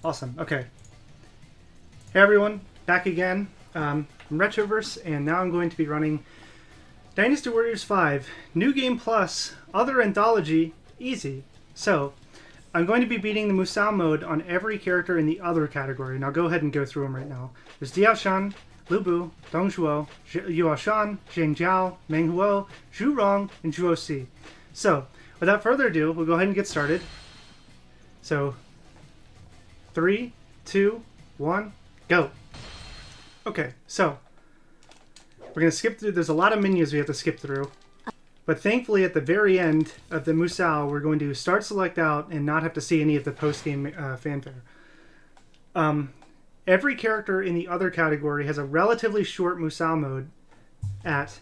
Awesome. Okay. Hey everyone, back again from Retroverse, and now I'm going to be running Dynasty Warriors 5, New Game Plus, Other Anthology, Easy. So, I'm going to be beating the Musou mode on every character in the Other category, and I'll go ahead and go through them right now. There's Diaoshan, Lu Bu, Dong Zhuo, Yuoshan, Zheng Jiao, Meng Huo, Zhu Rong, and Zhuo Si. So, without further ado, we'll go ahead and get started. So, 3, 2, 1, go. Okay, so we're going to skip through. There's a lot of menus we have to skip through. But thankfully, at the very end of the Musou, we're going to start select out and not have to see any of the post-game fanfare. Every character in the Other category has a relatively short Musou mode at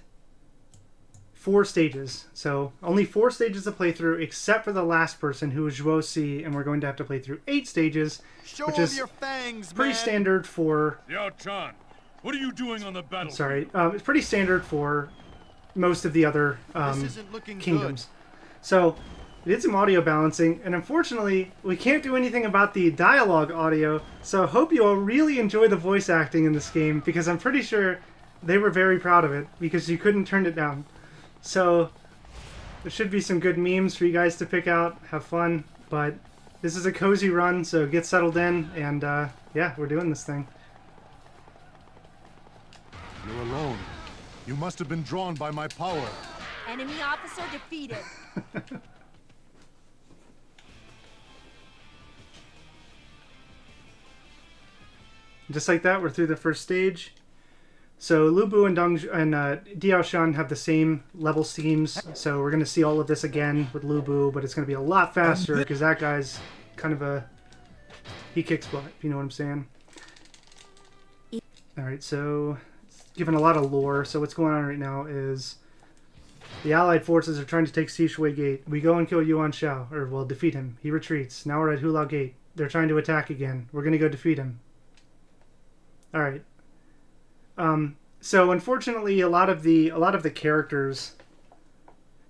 4 stages. So only 4 stages to play through, except for the last person, who is Zhuo Si, and we're going to have to play through 8 stages, which is your fangs, pretty standard for... Yo, Chang, what are you doing on the battlefield? Sorry, it's pretty standard for most of the other kingdoms. So we did some audio balancing, and unfortunately, we can't do anything about the dialogue audio, so I hope you all really enjoy the voice acting in this game, because I'm pretty sure they were very proud of it, because you couldn't turn it down. So there should be some good memes for you guys to pick out, have fun, but this is a cozy run, so get settled in, and yeah, we're doing this thing. You're alone. You must have been drawn by my power. Enemy officer defeated. Just like that, we're through the first stage. So Lu Bu and Diaoshan have the same level schemes, so we're going to see all of this again with Lu Bu, but it's going to be a lot faster because that guy's kind of a... he kicks butt, if you know what I'm saying. Alright, so it's given a lot of lore. So what's going on right now is the Allied forces are trying to take Sishui Gate. We go and kill Yuan Shao, or well, defeat him. He retreats. Now we're at Hulao Gate. They're trying to attack again. We're going to go defeat him. Alright. So unfortunately, a lot of the characters,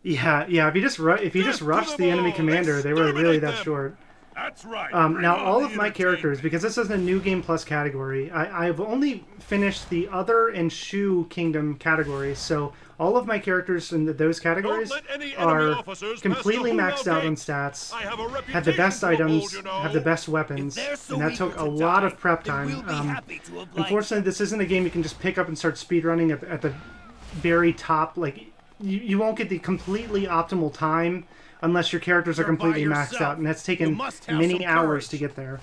if you just rush the enemy commander, they were really that short. That's right. Now all of my characters, because this is a New Game Plus category, I've only finished the Other and Shu Kingdom categories, so all of my characters in those categories are completely maxed out on stats, have the best items, have the best weapons, and that took a lot of prep time. Unfortunately, this isn't a game you can just pick up and start speedrunning at the very top. Like, you won't get the completely optimal time unless your characters are completely maxed out, and that's taken many hours to get there.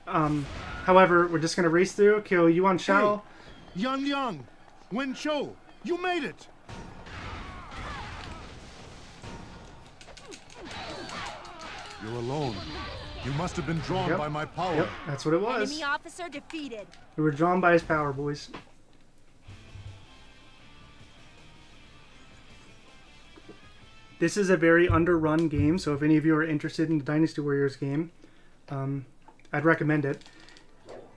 However, we're just going to race through, kill Yuan Shao. Hey, Yang, Wen Chou, you made it! You're alone. You must have been drawn by my power. Yep, that's what it was. Enemy officer defeated. We were drawn by his power, boys. This is a very underrun game, so if any of you are interested in the Dynasty Warriors game, I'd recommend it.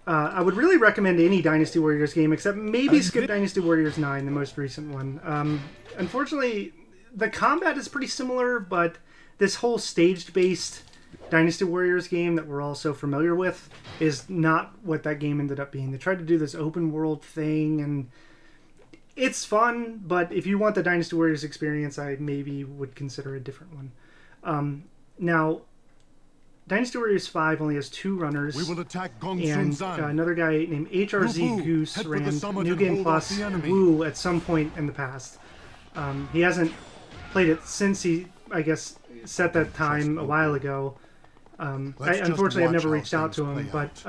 I would really recommend any Dynasty Warriors game, except maybe skip Dynasty Warriors 9, the most recent one. Unfortunately, the combat is pretty similar, but this whole staged-based Dynasty Warriors game that we're all so familiar with is not what that game ended up being. They tried to do this open-world thing, and it's fun, but if you want the Dynasty Warriors experience, I maybe would consider a different one. Now, Dynasty Warriors 5 only has 2 runners, we will attack and another guy named HRZ Goose ran New Game Plus Wu at some point in the past. He hasn't played it since he, I guess, set that time a while ago. Unfortunately, I've never reached out to him, but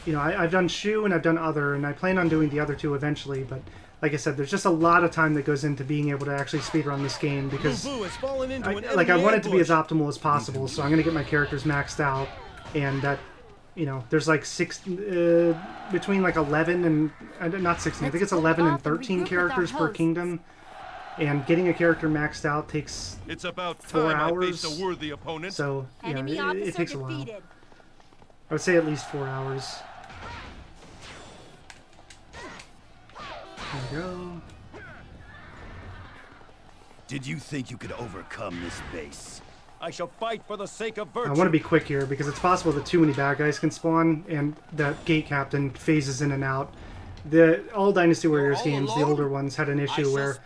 you know, I've done Shu and I've done Other, and I plan on doing the other 2 eventually, but like I said, there's just a lot of time that goes into being able to actually speedrun this game, because I want it to be as optimal as possible, so I'm going to get my characters maxed out, and that, you know, there's like between like 11 and, not 16, I think it's 11 and 13 characters per kingdom, and getting a character maxed out takes 4 hours, so, you know, it takes a while. I would say at least 4 hours. There we go. Did you think you could overcome this base? I shall fight for the sake of virtue. I want to be quick here because it's possible that too many bad guys can spawn and that gate captain phases in and out. All Dynasty Warriors games, the older ones, had an issue where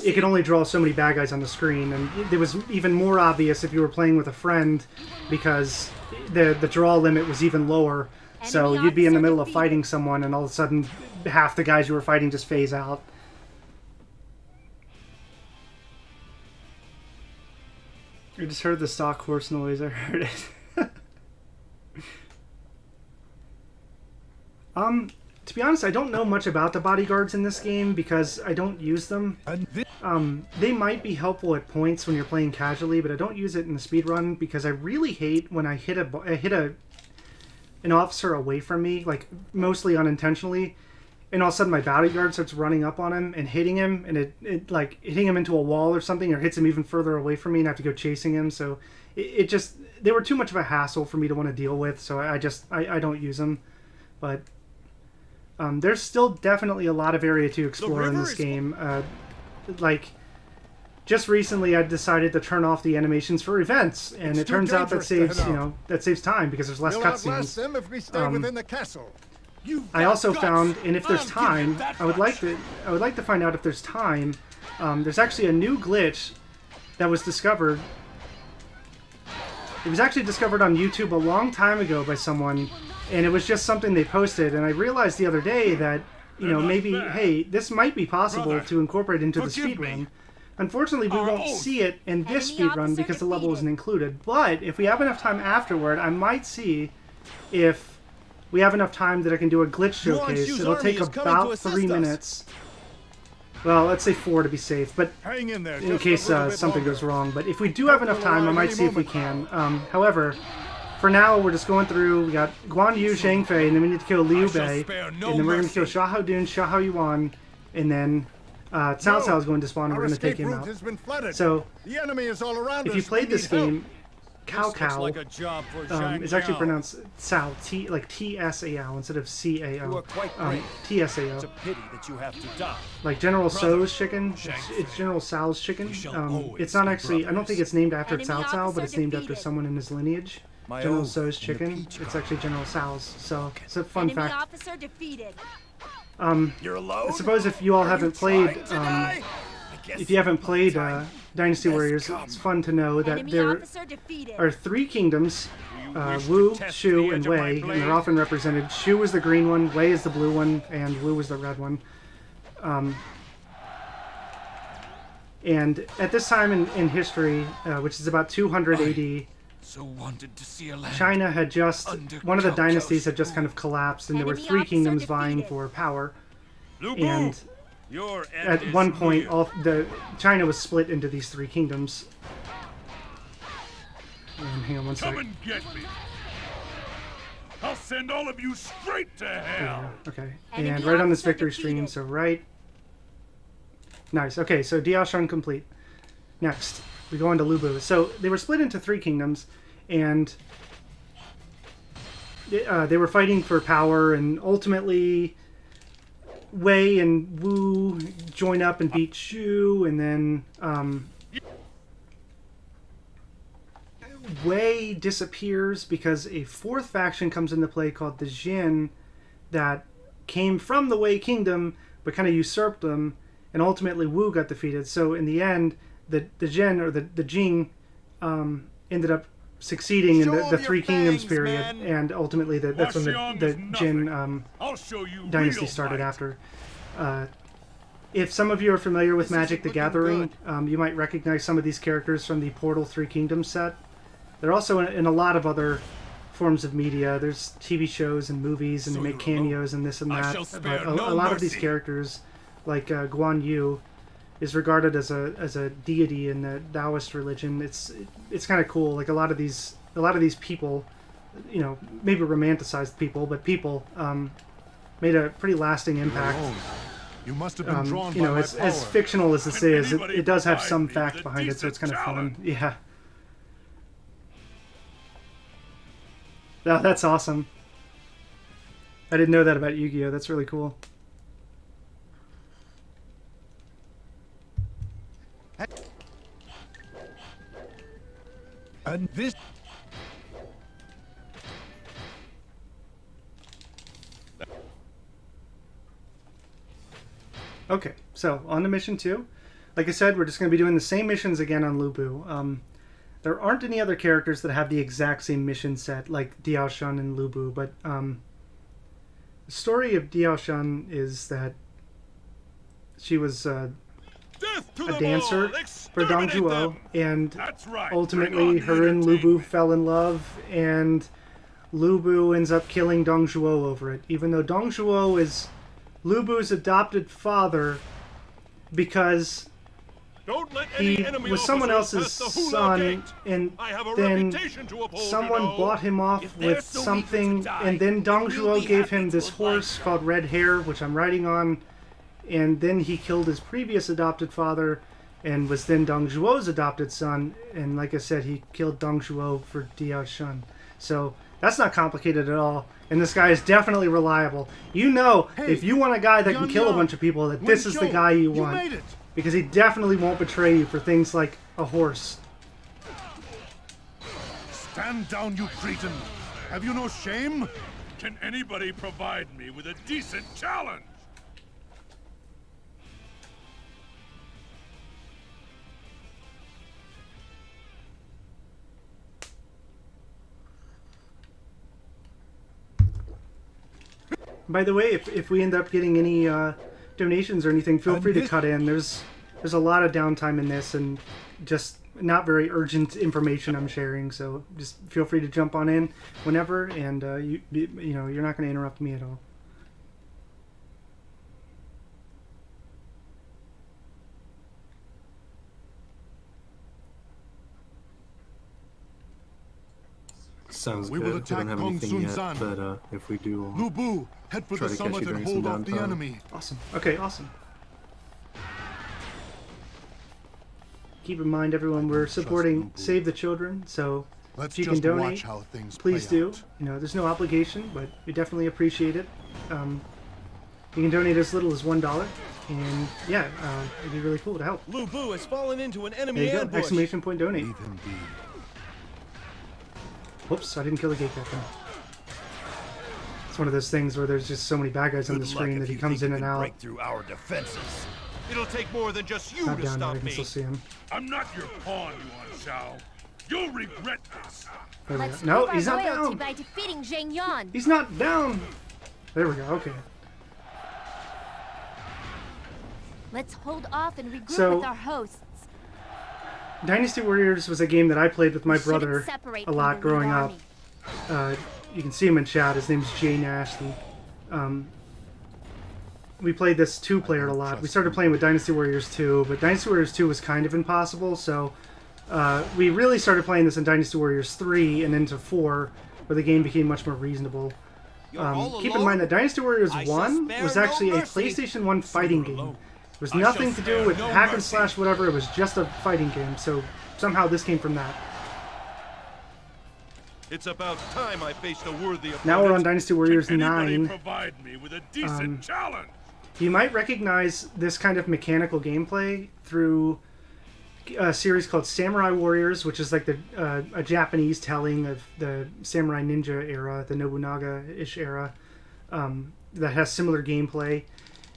it could only draw so many bad guys on the screen, and it was even more obvious if you were playing with a friend because the draw limit was even lower. So you'd be in the middle of fighting someone, and all of a sudden half the guys you were fighting just phase out. I just heard the stock horse noise. I heard it. To be honest, I don't know much about the bodyguards in this game because I don't use them. They might be helpful at points when you're playing casually, but I don't use it in the speedrun because I really hate when I hit an officer away from me, like mostly unintentionally, and all of a sudden my bodyguard starts running up on him and hitting him, and it like hitting him into a wall or something, or hits him even further away from me, and I have to go chasing him. So it just, they were too much of a hassle for me to want to deal with, so I don't use them. But there's still definitely a lot of area to explore in this game. Like, just recently I decided to turn off the animations for events, and it turns out that saves, that saves time because there's less cutscenes. Them if we stay within the castle. I also found, and if there's time, I would like to find out if there's time. There's actually a new glitch that was discovered. It was actually discovered on YouTube a long time ago by someone, and it was just something they posted. And I realized the other day that, maybe, hey, this might be possible to incorporate into the speedrun. Unfortunately, we won't see it in this speedrun because the level isn't included. But if we have enough time afterward, I might see if we have enough time that I can do a glitch showcase. It'll take about 3 minutes. Well, let's say 4 to be safe, but Hang in there, in case something goes wrong. But if we do have enough time, I might see if we can. However, for now, we're just going through. We got Guandu, Chang Fay, and then we need to kill Liu Bei, and then we're going to kill Xiahou Dun, Xiahou Yuan, and then Cao Cao is going to spawn, and we're going to take him out. So, the enemy is all around if you played this game, Cao Cao is actually pronounced Cao, like T-S-A-O instead of C-A-O. T-S-A-O. It's a pity that you have to die. Like General Tso's chicken. It's General Tso's chicken. It's not actually, I don't think it's named after Cao Cao, but it's named after someone in his lineage. General Tso's chicken. It's actually General Tso's. So, it's a fun fact. Officer defeated. You're alone? I suppose if you all haven't played, Dynasty Warriors, it's fun to know that there are 3 kingdoms, Wu, Shu, and Wei, and they're often represented. Shu is the green one, Wei is the blue one, and Wu is the red one. And at this time in history, which is about 200 AD, China had just, one of the dynasties had just kind of collapsed, and there were 3 kingdoms vying for power. And at one point, China was split into these 3 kingdoms. Hang on one second. Come and get me. I'll send all of you straight to hell. Okay, and right on this victory stream, so right. Nice. Okay, so Diashun complete. Next, we go on to Lubu. So they were split into 3 kingdoms, and they were fighting for power, and ultimately Wei and Wu join up and beat Shu, and then Wei disappears because a 4th faction comes into play called the Jin that came from the Wei kingdom but kind of usurped them, and ultimately Wu got defeated. So in the end, the Jin, or the Jing, ended up succeeding in the 3 kingdoms period, and ultimately that's when the Jin dynasty started after. If some of you are familiar with Magic the Gathering, you might recognize some of these characters from the Portal 3 Kingdoms set. They're also in a lot of other forms of media. There's TV shows and movies, and they make cameos and this and that. But a lot of these characters, like Guandu, is regarded as a deity in the Taoist religion. It's kind of cool. Like a lot of these people, maybe romanticized people, but people made a pretty lasting impact. You must have been drawn by my power. As fictional as this is, it does have some fact behind it, so it's kind of fun. Yeah. Oh, that's awesome. I didn't know that about Yu-Gi-Oh! That's really cool. And this... Okay, so on to mission 2. Like I said, we're just going to be doing the same missions again on Lu Bu. There aren't any other characters that have the exact same mission set like Diao Shun and Lu Bu, but the story of Diao Shun is that she was a dancer for Dong Zhuo, and ultimately her and Lu Bu fell in love, and Lu Bu ends up killing Dong Zhuo over it, even though Dong Zhuo is Lu Bu's adopted father because he was someone else's son, and then someone bought him off with something, and then Dong Zhuo gave him this horse called Red Hare, which I'm riding on, and then he killed his previous adopted father and was then Dong Zhuo's adopted son, and like I said, he killed Dong Zhuo for Diao Shun. So that's not complicated at all, and this guy is definitely reliable. You know, if you want a guy that can kill a bunch of people, that this is the guy you want. Because he definitely won't betray you for things like a horse. Stand down, you cretin! Have you no shame? Can anybody provide me with a decent challenge? By the way, if we end up getting any donations or anything, feel free to cut in. There's a lot of downtime in this, and just not very urgent information I'm sharing. So just feel free to jump on in whenever, and you know, you're not going to interrupt me at all. Sounds We good. will We don't attack have Kong anything yet, Sun. but if we do, Lu Bu, head for try the to catch summit you and during some hold off the downtime. enemy. Awesome. Okay, awesome. Keep in mind, everyone, we're supporting Save the Children, so Let's if you can just donate, watch how things please play do. out. You know, there's no obligation, but we definitely appreciate it. You can donate as little as $1, and yeah, it'd be really cool to help. Lu Bu has fallen into an There enemy you go! ambush. Exclamation point donate. Leave him be. Whoops! I didn't kill the gate captain. It's one of those things where there's just so many bad guys on the screen that he comes in and out. Break through our defenses. It'll take more than just you Not to down there. I stop can me. still see him. I'm not your pawn, Yuan Shao. You'll regret this. There we Let's go. No, prove he's our not loyalty down. by defeating Zheng Yan. He's not down. There we go. Okay. Let's hold off and regroup So- with our hosts. Dynasty Warriors was a game that I played with my We shouldn't brother separate a from lot the lead growing up. army. You can see him in chat. His name's Jay Nasty. We played this 2-player a lot. We started playing with Dynasty Warriors 2, but Dynasty Warriors 2 was kind of impossible, so we really started playing this in Dynasty Warriors 3 and into 4, where the game became much more reasonable. Keep in mind that Dynasty Warriors 1 was actually a PlayStation 1 fighting game. It was nothing to do with hack and slash whatever, it was just a fighting game, so somehow this came from that. It's about time I faced a worthy opponent. Now we're on Dynasty Warriors Can anybody 9. provide me with a decent challenge? You might recognize this kind of mechanical gameplay through a series called Samurai Warriors, which is like a Japanese telling of the Samurai Ninja era, the Nobunaga-ish era, that has similar gameplay.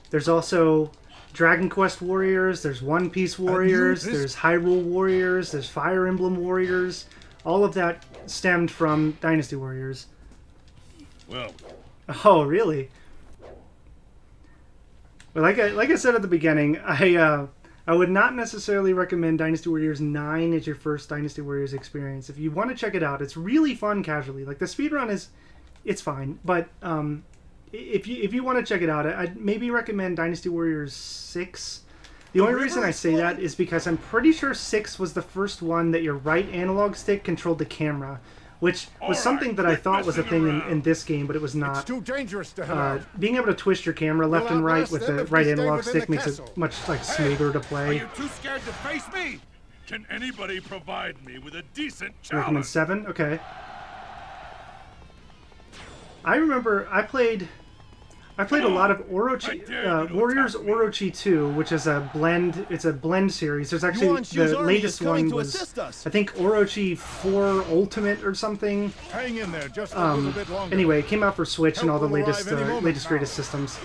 There's also Dragon Quest Warriors, there's One Piece Warriors, there's Hyrule Warriors, there's Fire Emblem Warriors. All of that stemmed from Dynasty Warriors. Well, Oh, really? Well, like I said at the beginning, I would not necessarily recommend Dynasty Warriors 9 as your first Dynasty Warriors experience. If you want to check it out, it's really fun casually. Like the speedrun it's fine, but if you want to check it out, I'd maybe recommend Dynasty Warriors 6. The only reason I say that is because I'm pretty sure 6 was the first one that your right analog stick controlled the camera, which was something that I thought was a thing in this game, but it was not. It's too dangerous to have. Being able to twist your camera left and right with the right analog stick makes it much smoother to are play. you too scared to face me? Can anybody provide me with a decent Recommend challenge? 7? Okay. I remember I I played a lot of Orochi, Warriors Orochi 2, which is a blend. It's a blend series. There's actually the latest one was, I think, Orochi 4 Ultimate or something. Hang in there just a little bit longer. Anyway, it came out for Switch and all the Help will latest, arrive any moment latest now. greatest systems.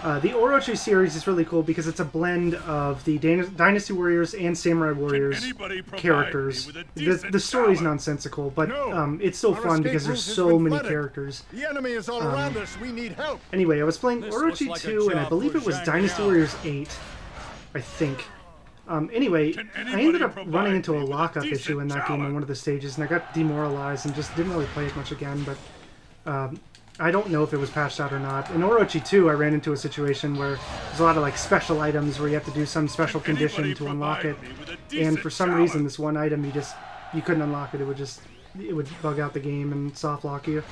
The Orochi series is really cool because it's a blend of the Dynasty Warriors and Samurai Warriors anybody provide characters. me with a The decent story's shower? nonsensical, but No. it's still Our fun escape because route there's has so been many flooded. characters. The enemy is all around us. We need help. Anyway, I was playing This Orochi looks like a 2, and I job believe for it was Chang Dynasty Liao. Warriors 8, I think. Anyway, Can I anybody ended up provide running into a me with a lockup decent issue in that game shower? on one of the stages, and I got demoralized and just didn't really play it much again, but I don't know if it was patched out or not. In Orochi 2, I ran into a situation where there's a lot of like special items where you have to do some special Can condition anybody to unlock it, provide me with a and decent for some shower? reason this one item you couldn't unlock it. It would bug out the game and soft lock you.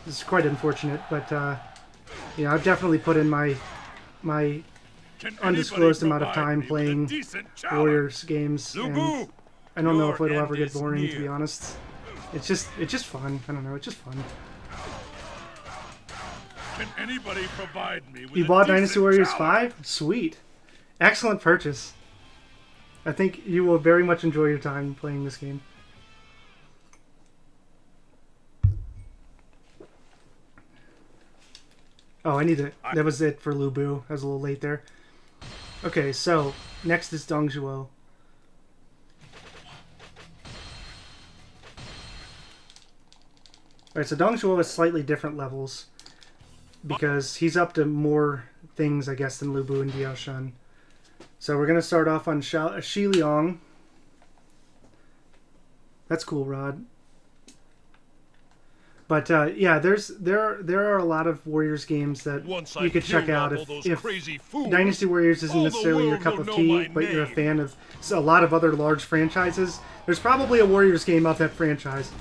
It's quite unfortunate, but I've definitely put in my Can undisclosed anybody amount of provide time me with a playing decent shower? Warriors games, and Lubu, I don't know your if it'll ever end get is boring, to be near. honest. It's just fun. I don't know. It's just fun. Can anybody provide me with You a bought decent Dynasty Warriors shower? 5? Sweet. Excellent purchase. I think you will very much enjoy your time playing this game. Oh, that was it for Lubu. I was a little late there. Okay, so next is Dongjuo. Alright, so Dongjuo has slightly different levels, because he's up to more things, I guess, than Lubu and Diaoshan. So we're going to start off on Shi Liang. That's cool, Rod. But yeah, there are a lot of Warriors games that Once you I could check killed out off all if, those if crazy fools, Dynasty Warriors isn't all the necessarily your world cup will of know tea, my but you're a name. fan of a lot of other large franchises. There's probably a Warriors game of that franchise.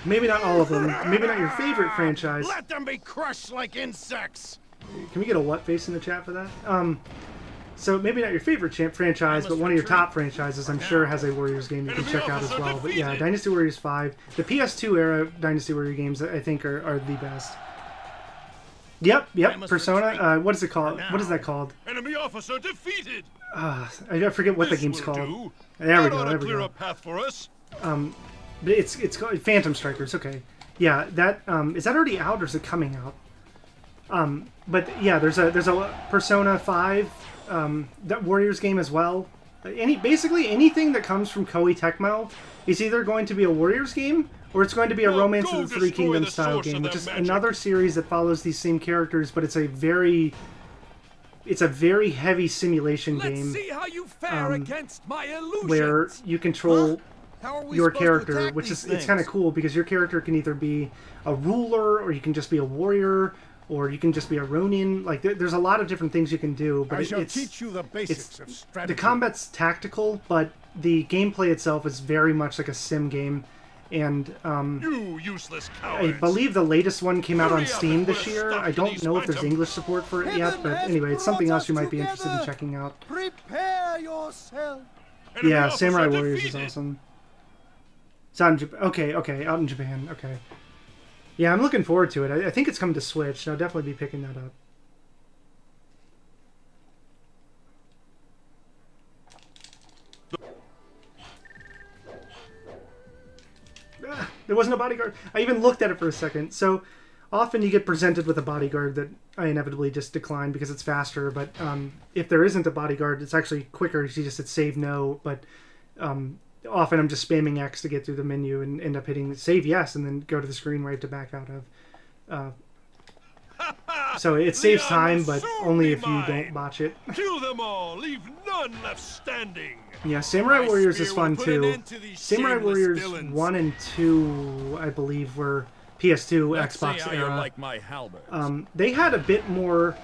Maybe not all of them. Maybe not your favorite franchise. let them be crushed like insects. Can we get a what face in the chat for that? So maybe not your favorite franchise, but one of your top franchises, I'm sure, has a Warriors game you can check out as well. But yeah, Dynasty Warriors 5. The PS2 era Dynasty Warrior games, I think, are the best. Yep, Persona. What is it called? What is that called? Enemy officer defeated. I forget what the This game's will called. do. There we That go. ought to There we clear go. a path for us. But it's called Phantom Strikers. Okay, yeah. That is that already out or is it coming out? But yeah, there's a Persona 5 that Warriors game as well. Basically anything that comes from Koei Tecmo is either going to be a Warriors game or it's going to be a Well, Romance go of the Three destroy Kingdoms the style source of game, which their is magic. another series that follows these same characters, but it's a very heavy simulation game see how you fare against my illusions. where you control How are we your supposed to character, attack which these is it's kind of things? cool because your character can either be a ruler or you can just be a warrior or you can just be a ronin. Like there's a lot of different things you can do, but I shall it's teach you the basics of the strategy. combat's tactical, but the gameplay itself is very much like a sim game. And You useless I cowards. believe the latest one came out on Hurry up Steam and put this a year. stop I to don't these know if there's phantom- English support for it yet, Heaven but has anyway, it's something brought else you us might be interested in together. checking out. Prepare yourself. Enemy Yeah, officer Samurai Warriors is defeated. awesome. It's out in Japan. Okay, out in Japan. Okay. Yeah, I'm looking forward to it. I think it's coming to Switch, so I'll definitely be picking that up. There wasn't a bodyguard. I even looked at it for a second. So often you get presented with a bodyguard that I inevitably just decline because it's faster. But if there isn't a bodyguard, it's actually quicker. You just hit save no. But often I'm just spamming X to get through the menu and end up hitting save yes and then go to the screen where I have to back out of. So it saves time, but soon only be if you mine. don't botch it. Kill them all. Leave none left standing. Yeah, Samurai My Warriors spear is fun will put an too. end to these Samurai shameless Warriors villains. 1 and 2, I believe, were PS2, Let's see Xbox how you era. like my halberd. They had a bit more.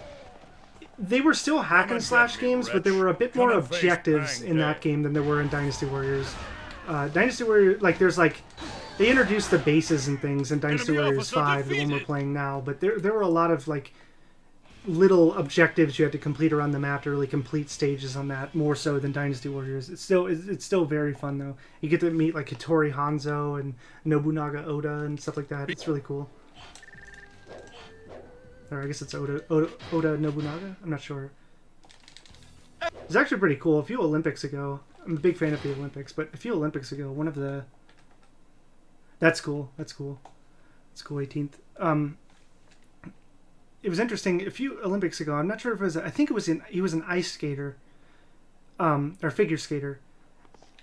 They were still hack and slash get me, games, but there wretch. were a bit more Gonna face objectives bang in that day. game than there were in Dynasty Warriors. Dynasty Warriors, they introduced the bases and things in Dynasty Enemy Warriors officer 5, the one we're defeated. playing now, but there were a lot of little objectives you had to complete around the map to really complete stages on that, more so than Dynasty Warriors. It's still very fun though. You get to meet Hattori Hanzo and Nobunaga Oda and stuff like that. It's really cool. Or I guess it's Oda Nobunaga? I'm not sure. It's actually pretty cool. A few Olympics ago, I'm a big fan of the Olympics, but a few Olympics ago, one of the... That's cool. That's cool. It's cool, 18th. It was interesting. A few Olympics ago, I'm not sure if it was... I think it was he was an ice skater. Or figure skater.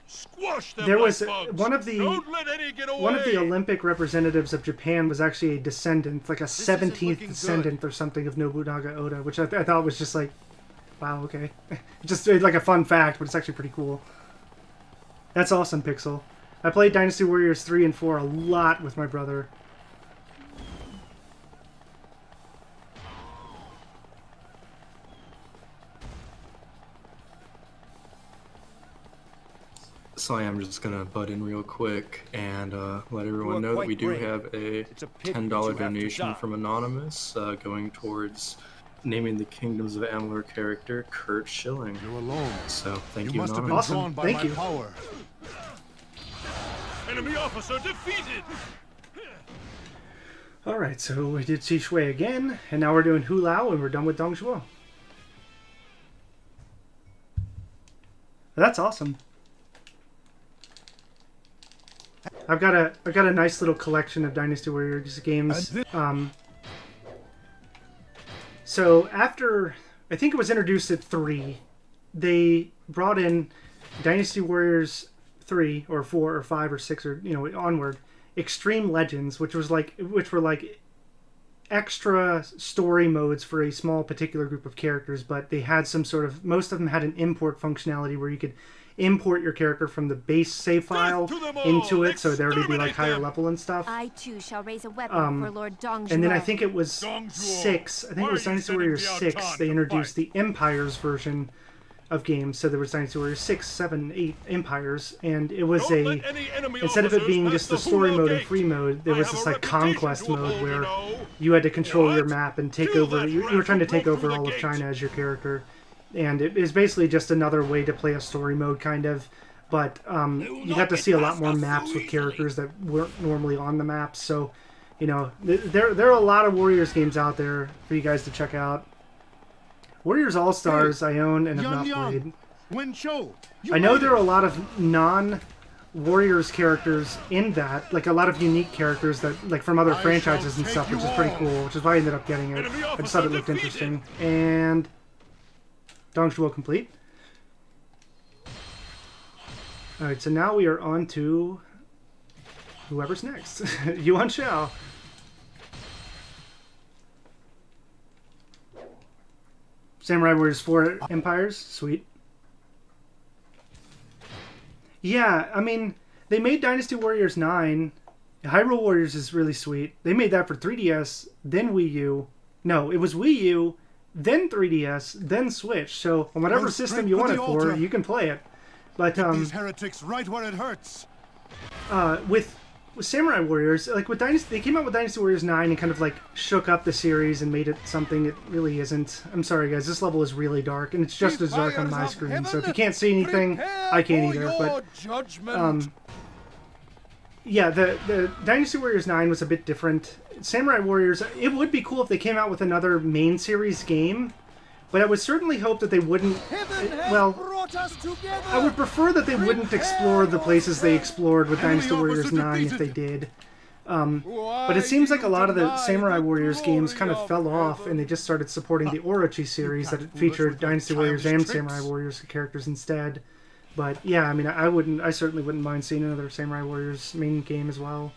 Squash them There was like bugs. one of the Olympic representatives of Japan was actually a descendant, like a 17th descendant or something of Nobunaga Oda, which I thought was just like, wow, okay. Just like a fun fact, but it's actually pretty cool. That's awesome, Pixel. I played Dynasty Warriors 3 and 4 a lot with my brother. So I am just gonna butt in real quick and let everyone know that we do have a $10 donation from Anonymous going towards naming the Kingdoms of Amalur character Kurt Schilling. You're alone. So thank You you, must have been Anonymous. drawn by Thank my you. power. Enemy officer defeated. Alright, so we did Xi Shui again, and now we're doing Hu Lao, and we're done with Dong Zhuo. That's awesome. I've got a nice little collection of Dynasty Warriors games. So after, I think it was introduced at 3, they brought in Dynasty Warriors 3 or 4 or 5 or 6 or onward, Extreme Legends, which were like extra story modes for a small particular group of characters, but they had some sort of, most of them had an import functionality where you could import your character from the base save file into it, so there would be like higher level and stuff. I too shall raise a weapon for Lord Dong Zhuo. And then I think it was 6. I think it was Dynasty Warriors 6. They introduced the Empires version of games. So there was Dynasty Warriors 6, 7, 8 Empires, and it was instead of it being just the story mode and free mode, there was this like conquest mode where you had to control your map and take over. You were trying to take over all of China as your character. And it is basically just another way to play a story mode, kind of. But you got to see a lot more maps with characters that weren't normally on the maps. So, there are a lot of Warriors games out there for you guys to check out. Warriors All-Stars I own and have not played. I know there are a lot of non-Warriors characters in that, like a lot of unique characters that, like from other franchises and stuff, which is pretty cool, which is why I ended up getting it. I just thought it looked interesting. And Dong Zhuo complete. Alright, so now we are on to whoever's next. Yuan Shao. Samurai Warriors 4 Empires. Sweet. Yeah, I mean, they made Dynasty Warriors 9. Hyrule Warriors is really sweet. They made that for 3DS, then Wii U. No, it was Wii U, then 3DS, then Switch. So on whatever system you want it for, you can play it. But these heretics right where it hurts. With Samurai Warriors, like with Dynasty, they came out with Dynasty Warriors 9 and kind of like shook up the series and made it something it really isn't. I'm sorry guys, this level is really dark and it's just as dark on my screen. So if you can't see anything, I can't either. But yeah, the Dynasty Warriors 9 was a bit different. Samurai Warriors, it would be cool if they came out with another main series game, but I would certainly hope that they wouldn't. I would prefer that they wouldn't explore the places they explored with Dynasty Warriors 9 if they did. But it seems like a lot of the Samurai Warriors games kind of fell off, and they just started supporting the Orochi series that featured Dynasty Warriors and Samurai Warriors characters instead. But yeah, I mean, I certainly wouldn't mind seeing another Samurai Warriors main game as well.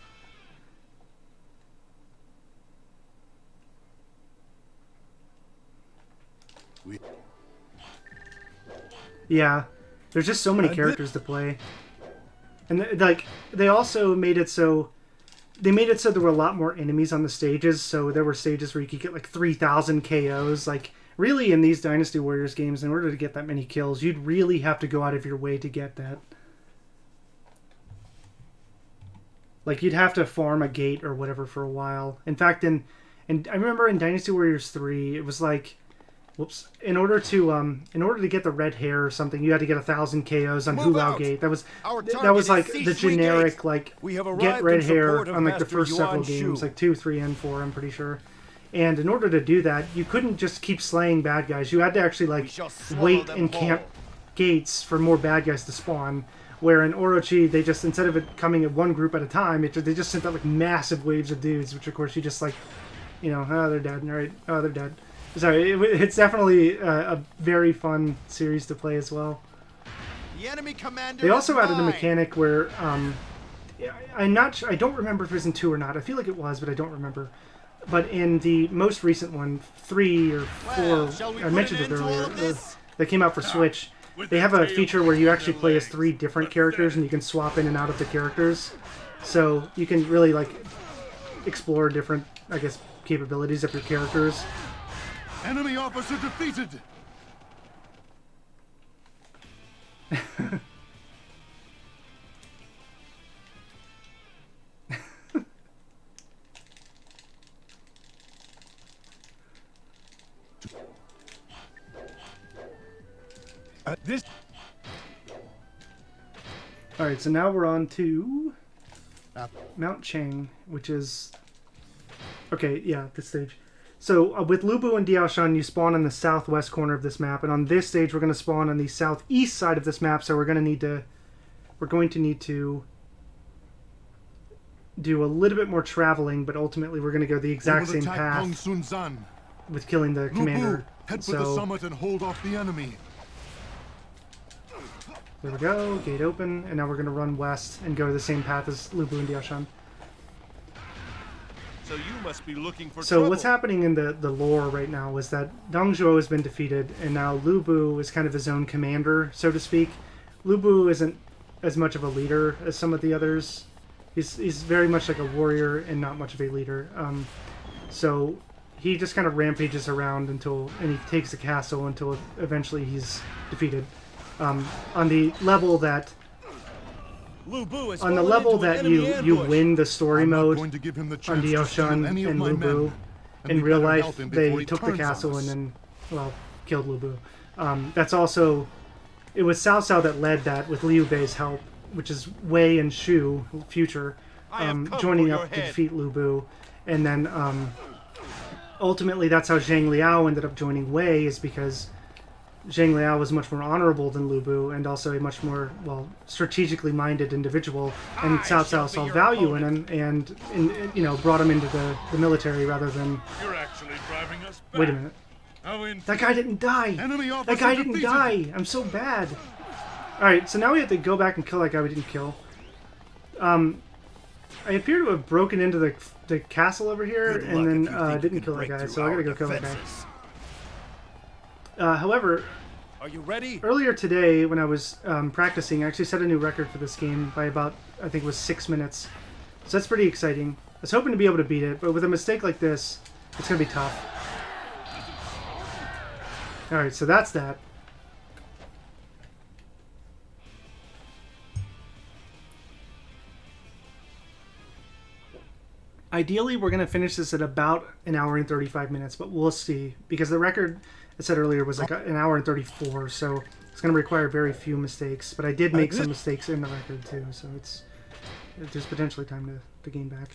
Yeah, there's just so many characters to play, and they also made it so there were a lot more enemies on the stages. So there were stages where you could get like 3,000 KOs. Like really, in these Dynasty Warriors games, in order to get that many kills, you'd really have to go out of your way to get that. Like you'd have to farm a gate or whatever for a while. In fact, and I remember in Dynasty Warriors 3, it was like, whoops! In order to get the red hair or something, you had to get 1,000 KOs on Hu Lao Gate. That was like the generic like get red hair on like the first several games, like 2, 3, and 4. I'm pretty sure. And in order to do that, you couldn't just keep slaying bad guys. You had to actually like wait in camp gates for more bad guys to spawn. Where in Orochi, they just, instead of it coming at one group at a time, they just sent out like massive waves of dudes, which of course you just like, you know, oh, they're dead, right? Oh, they're dead. Sorry, it's definitely a very fun series to play as well. The enemy commander they also added a mechanic where, I don't remember if it was in 2 or not. I feel like it was, but I don't remember. But in the most recent one, 3 or 4, I mentioned it earlier, that came out for Switch. They have a feature where you actually play as 3 different characters and you can swap in and out of the characters. So you can really like explore different, I guess, capabilities of your characters. Enemy officer defeated. This. Alright, so now we're on to Mount Chang, which is... Okay, yeah, this stage. So with Lubu and Diaoshan, you spawn on the southwest corner of this map, and on this stage we're going to spawn on the southeast side of this map, so we're going to need to do a little bit more traveling, but ultimately we're going to go the exact same path with killing the commander. Head for the summit and hold off the enemy. There we go, gate open, and now we're going to run west and go the same path as Lubu and Diaoshan. So you must be looking for trouble. What's happening in the lore right now is that Dongzhuo has been defeated, and now Lubu is kind of his own commander, so to speak. Lubu isn't as much of a leader as some of the others. He's very much like a warrior and not much of a leader. So he just kind of rampages around and he takes the castle until eventually he's defeated. On the level that you win the story mode on Diaoshan and Lubu, in real life they took the castle and then, well, killed Lubu. That's also, it was Cao Cao that led that with Liu Bei's help, which is Wei and Shu, future, joining up to defeat Lubu. And then ultimately that's how Zhang Liao ended up joining Wei, is because Zhang Liao was much more honorable than Lubu and also a much more, well, strategically minded individual, and Cao Cao saw value in him and you know, brought him into the military rather than... You're actually driving us back. Wait a minute. That guy didn't die! That guy didn't die! I'm so bad! Alright, so now we have to go back and kill that guy we didn't kill. I appear to have broken into the castle over here and then didn't kill that guy, so I gotta go kill that guy. However, are you ready? Earlier today, when I was practicing, I actually set a new record for this game by about, I think it was 6 minutes. So that's pretty exciting. I was hoping to be able to beat it, but with a mistake like this, it's going to be tough. Alright, so that's that. Ideally, we're going to finish this at about an hour and 35 minutes, but we'll see. Because the record, I said earlier, was like an hour and 34, so it's going to require very few mistakes. But I did make some mistakes in the record, too, so there's potentially time to gain back.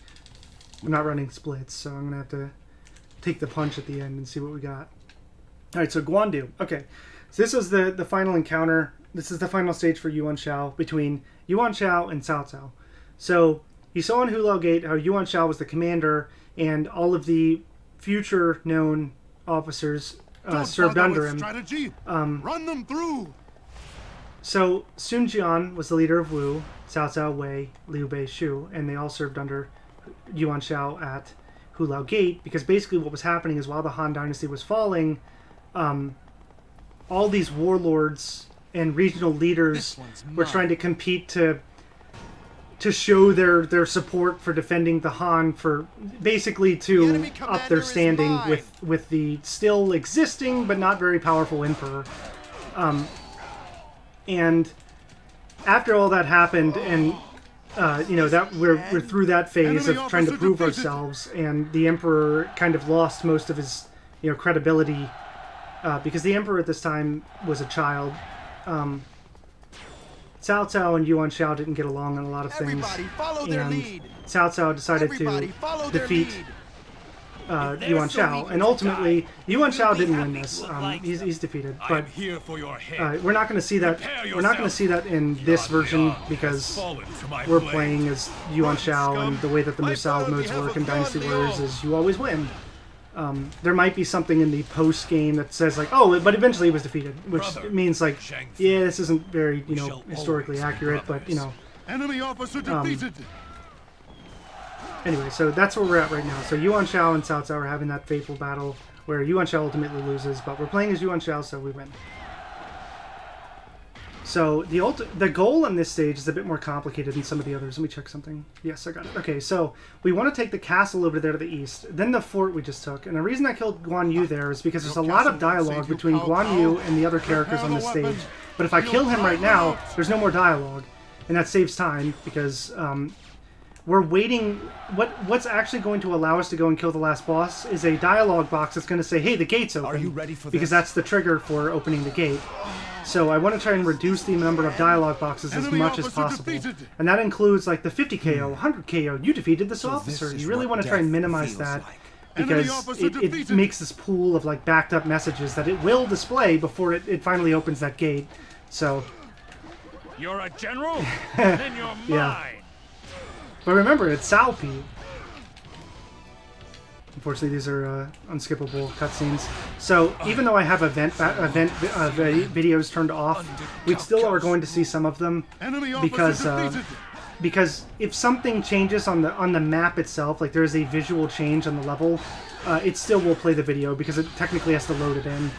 I'm not running splits, so I'm going to have to take the punch at the end and see what we got. Alright, so Guandu. Okay, so this is the final encounter. This is the final stage for Yuan Shao between Yuan Shao and Cao Cao. So you saw in Hulao Gate how Yuan Shao was the commander, and all of the future known officers served under him. Run them through. So Sun Jian was the leader of Wu, Cao Cao, Wei, Liu Bei, Shu, and they all served under Yuan Shao at Hulao Gate, because basically what was happening is while the Han Dynasty was falling, all these warlords and regional leaders were trying to compete to show their support for defending the Han, for basically to up their standing with the still existing but not very powerful emperor. And after all that happened, and you know, that we're through that phase of trying to prove ourselves, and the emperor kind of lost most of his, you know, credibility, because the emperor at this time was a child. Cao Cao and Yuan Shao didn't get along on a lot of things, and Cao Cao decided to defeat Yuan Shao, and ultimately Yuan Shao didn't win this. He's defeated, but Here for your head. we're not going to see that. We're not going to see that in this version because we're playing as Yuan Shao, and the way that the Musou modes work in Dynasty Warriors is you always win. There might be something in the post game that says like, oh, but eventually he was defeated, which means like, yeah, this isn't very historically accurate, but Enemy officer defeated. Anyway, so that's where we're at right now. So Yuan Shao and Cao Cao are having that fateful battle where Yuan Shao ultimately loses, but we're playing as Yuan Shao, so we win. So the goal on this stage is a bit more complicated than some of the others. Let me check something. Yes, I got it. Okay, so we want to take the castle over there to the east, then the fort we just took. And the reason I killed Guanyu there is because there's a lot of dialogue between Guanyu and the other characters on the stage. But if I kill him right now, there's no more dialogue, and that saves time because we're waiting. What's actually going to allow us to go and kill the last boss is a dialogue box that's going to say, hey, the gate's open. Are you ready for because this? that's the trigger for opening the gate. So I want to try and reduce the number of dialogue boxes as much as possible. And that includes like the 50 KO, 100 KO, you defeated this officer. You really want to try and minimize that because it makes this pool of like backed up messages that it will display before it finally opens that gate. So You're a general? Then you're mine. But remember, it's Sao P. Unfortunately, these are unskippable cutscenes. So even though I have event videos turned off, we still are going to see some of them because if something changes on the map itself, like there's a visual change on the level, it still will play the video because it technically has to load it in.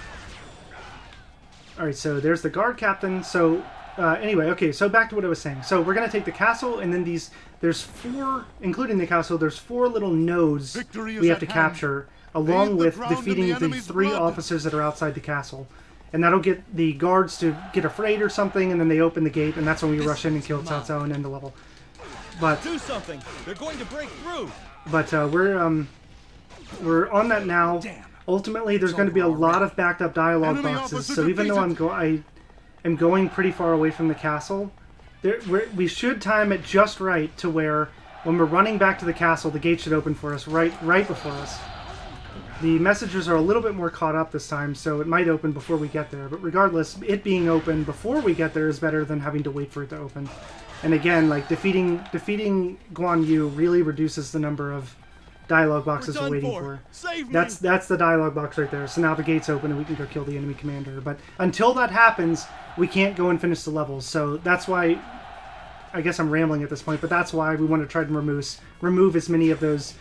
All right, so there's the guard captain. So anyway, okay, so back to what I was saying. So we're going to take the castle, and then there's 4, including the castle, there's 4 little nodes we have to capture, along with defeating the 3 officers that are outside the castle. And that'll get the guards to get afraid or something, and then they open the gate, and that's when we rush in and kill Cao Cao and end the level. But do something. They're going to break through. But we're on that now. Ultimately, there's going to be a lot of backed up dialogue boxes, so even though I am going pretty far away from the castle, we should time it just right to where when we're running back to the castle, the gate should open for us right before us. The messengers are a little bit more caught up this time, so it might open before we get there. But regardless, it being open before we get there is better than having to wait for it to open. And again, like defeating Guanyu really reduces the number of dialogue boxes we're waiting for. That's the dialogue box right there. So now the gate's open and we can go kill the enemy commander. But until that happens, we can't go and finish the levels. So that's why, I guess I'm rambling at this point, but that's why we want to try to remove as many of those,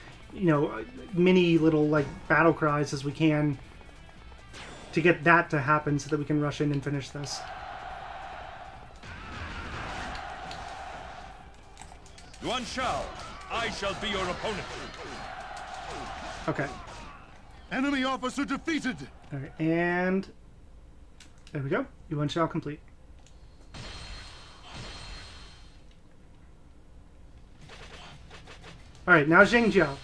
mini little like battle cries as we can to get that to happen so that we can rush in and finish this. Yuan Shao, I shall be your opponent. Okay. Enemy officer defeated. All right, and there we go. Yuan Shao complete. All right, now Zheng Jiao.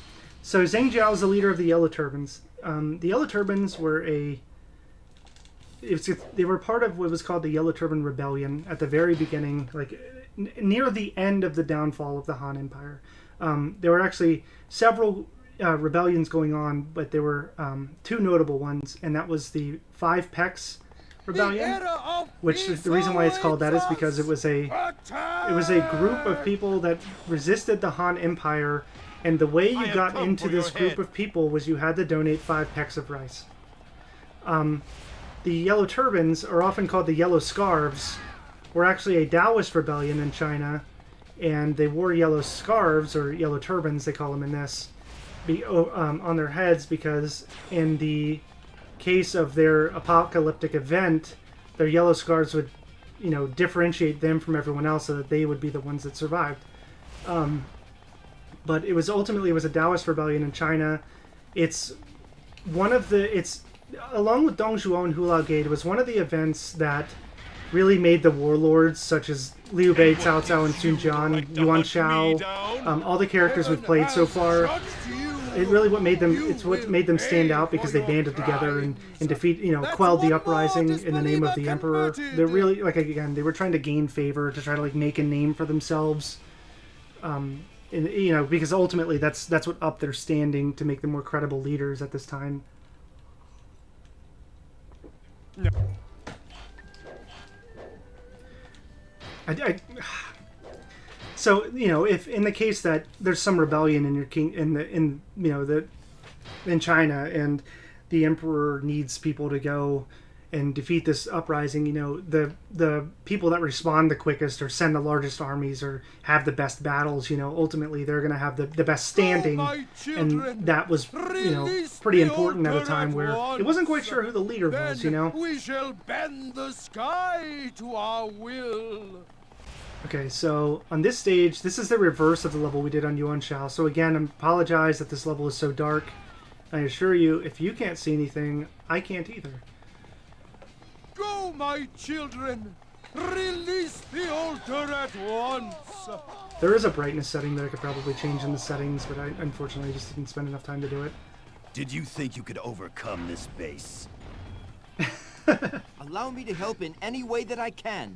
So Zheng Jiao is the leader of the Yellow Turbans. The Yellow Turbans were they were part of what was called the Yellow Turban Rebellion at the very beginning, like near the end of the downfall of the Han Empire. There were actually several rebellions going on, but there were 2 notable ones, and that was the 5 Pecks Rebellion, which is the reason why it's called that is because it was a group of people that resisted the Han Empire, and the way you got into this group of people was you had to donate 5 pecks of rice. The Yellow Turbans, are often called the Yellow Scarves, were actually a Taoist rebellion in China, and they wore yellow scarves, or yellow turbans they call them in this, on their heads because in the case of their apocalyptic event, their yellow scarves would, differentiate them from everyone else so that they would be the ones that survived. But it was a Taoist rebellion in China. It's along with Dongzhuo and Hulao Gate, it was one of the events that really made the warlords such as Liu Bei, Cao Cao, and Sun Jian, Yuan Shao, all the characters we've played so far. It really what made them stand out because they banded together and quelled the uprising in the name of the emperor. They're really they were trying to gain favor to try to make a name for themselves. And, you know, because ultimately that's what upped their standing to make them more credible leaders at this time. No. So, you know, if in the case that there's some rebellion in your king in China, and the emperor needs people to go and defeat this uprising, you know, the people that respond the quickest or send the largest armies or have the best battles, you know, ultimately they're going to have the best standing. And that was, you know, pretty important at a time where it wasn't quite sure who the leader was, you know. We shall bend the sky to our will. Okay, so on this stage, this is the reverse of the level we did on Yuan Shao. So again, I apologize that this level is so dark. I assure you, if you can't see anything, I can't either. Go, my children! Release the altar at once! There is a brightness setting that I could probably change in the settings, but I unfortunately just didn't spend enough time to do it. Did you think you could overcome this base? Allow me to help in any way that I can.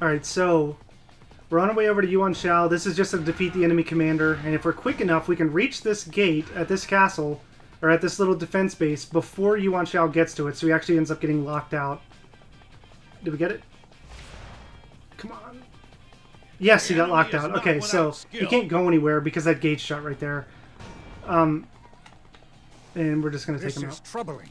Alright, so we're on our way over to Yuan Shao. This is just to defeat the enemy commander, and if we're quick enough, we can reach this gate at this castle, or at this little defense base, before Yuan Shao gets to it, so he actually ends up getting locked out. Did we get it? Come on. Yes, he got locked out. Okay, so he can't go anywhere because that gate's shut right there. And we're just going to take him out. This is troubling.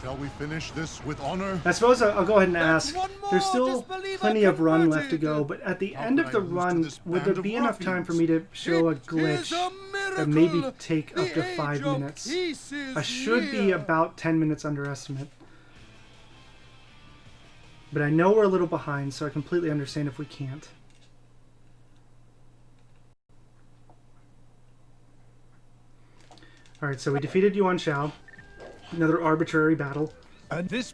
Shall we finish this with honor? I suppose I'll go ahead and ask. There's still plenty of run left to go, but at the end of the run, would there be enough time for me to show a glitch that maybe take up to 5 minutes? I should be about 10 minutes under estimate. But I know we're a little behind, so I completely understand if we can't. Alright, so we defeated Yuan Shao. Another arbitrary battle. And this...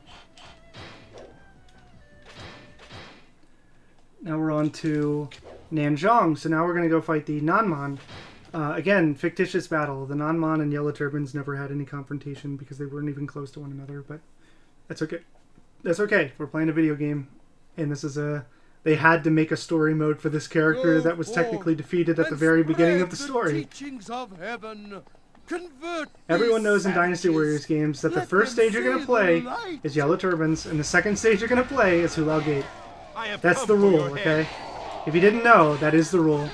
Now we're on to Nanzhong, so now we're going to go fight the Nanman. Again, fictitious battle. The Nanman and Yellow Turbans never had any confrontation because they weren't even close to one another, but that's okay. That's okay. We're playing a video game, and this is a... They had to make a story mode for this character that was technically defeated at the very beginning of the story. Everyone knows in Dynasty Warriors games that the first stage you're going to play is Yellow Turbans, and the second stage you're going to play is Hulao Gate. That's the rule, okay? If you didn't know, that is the rule.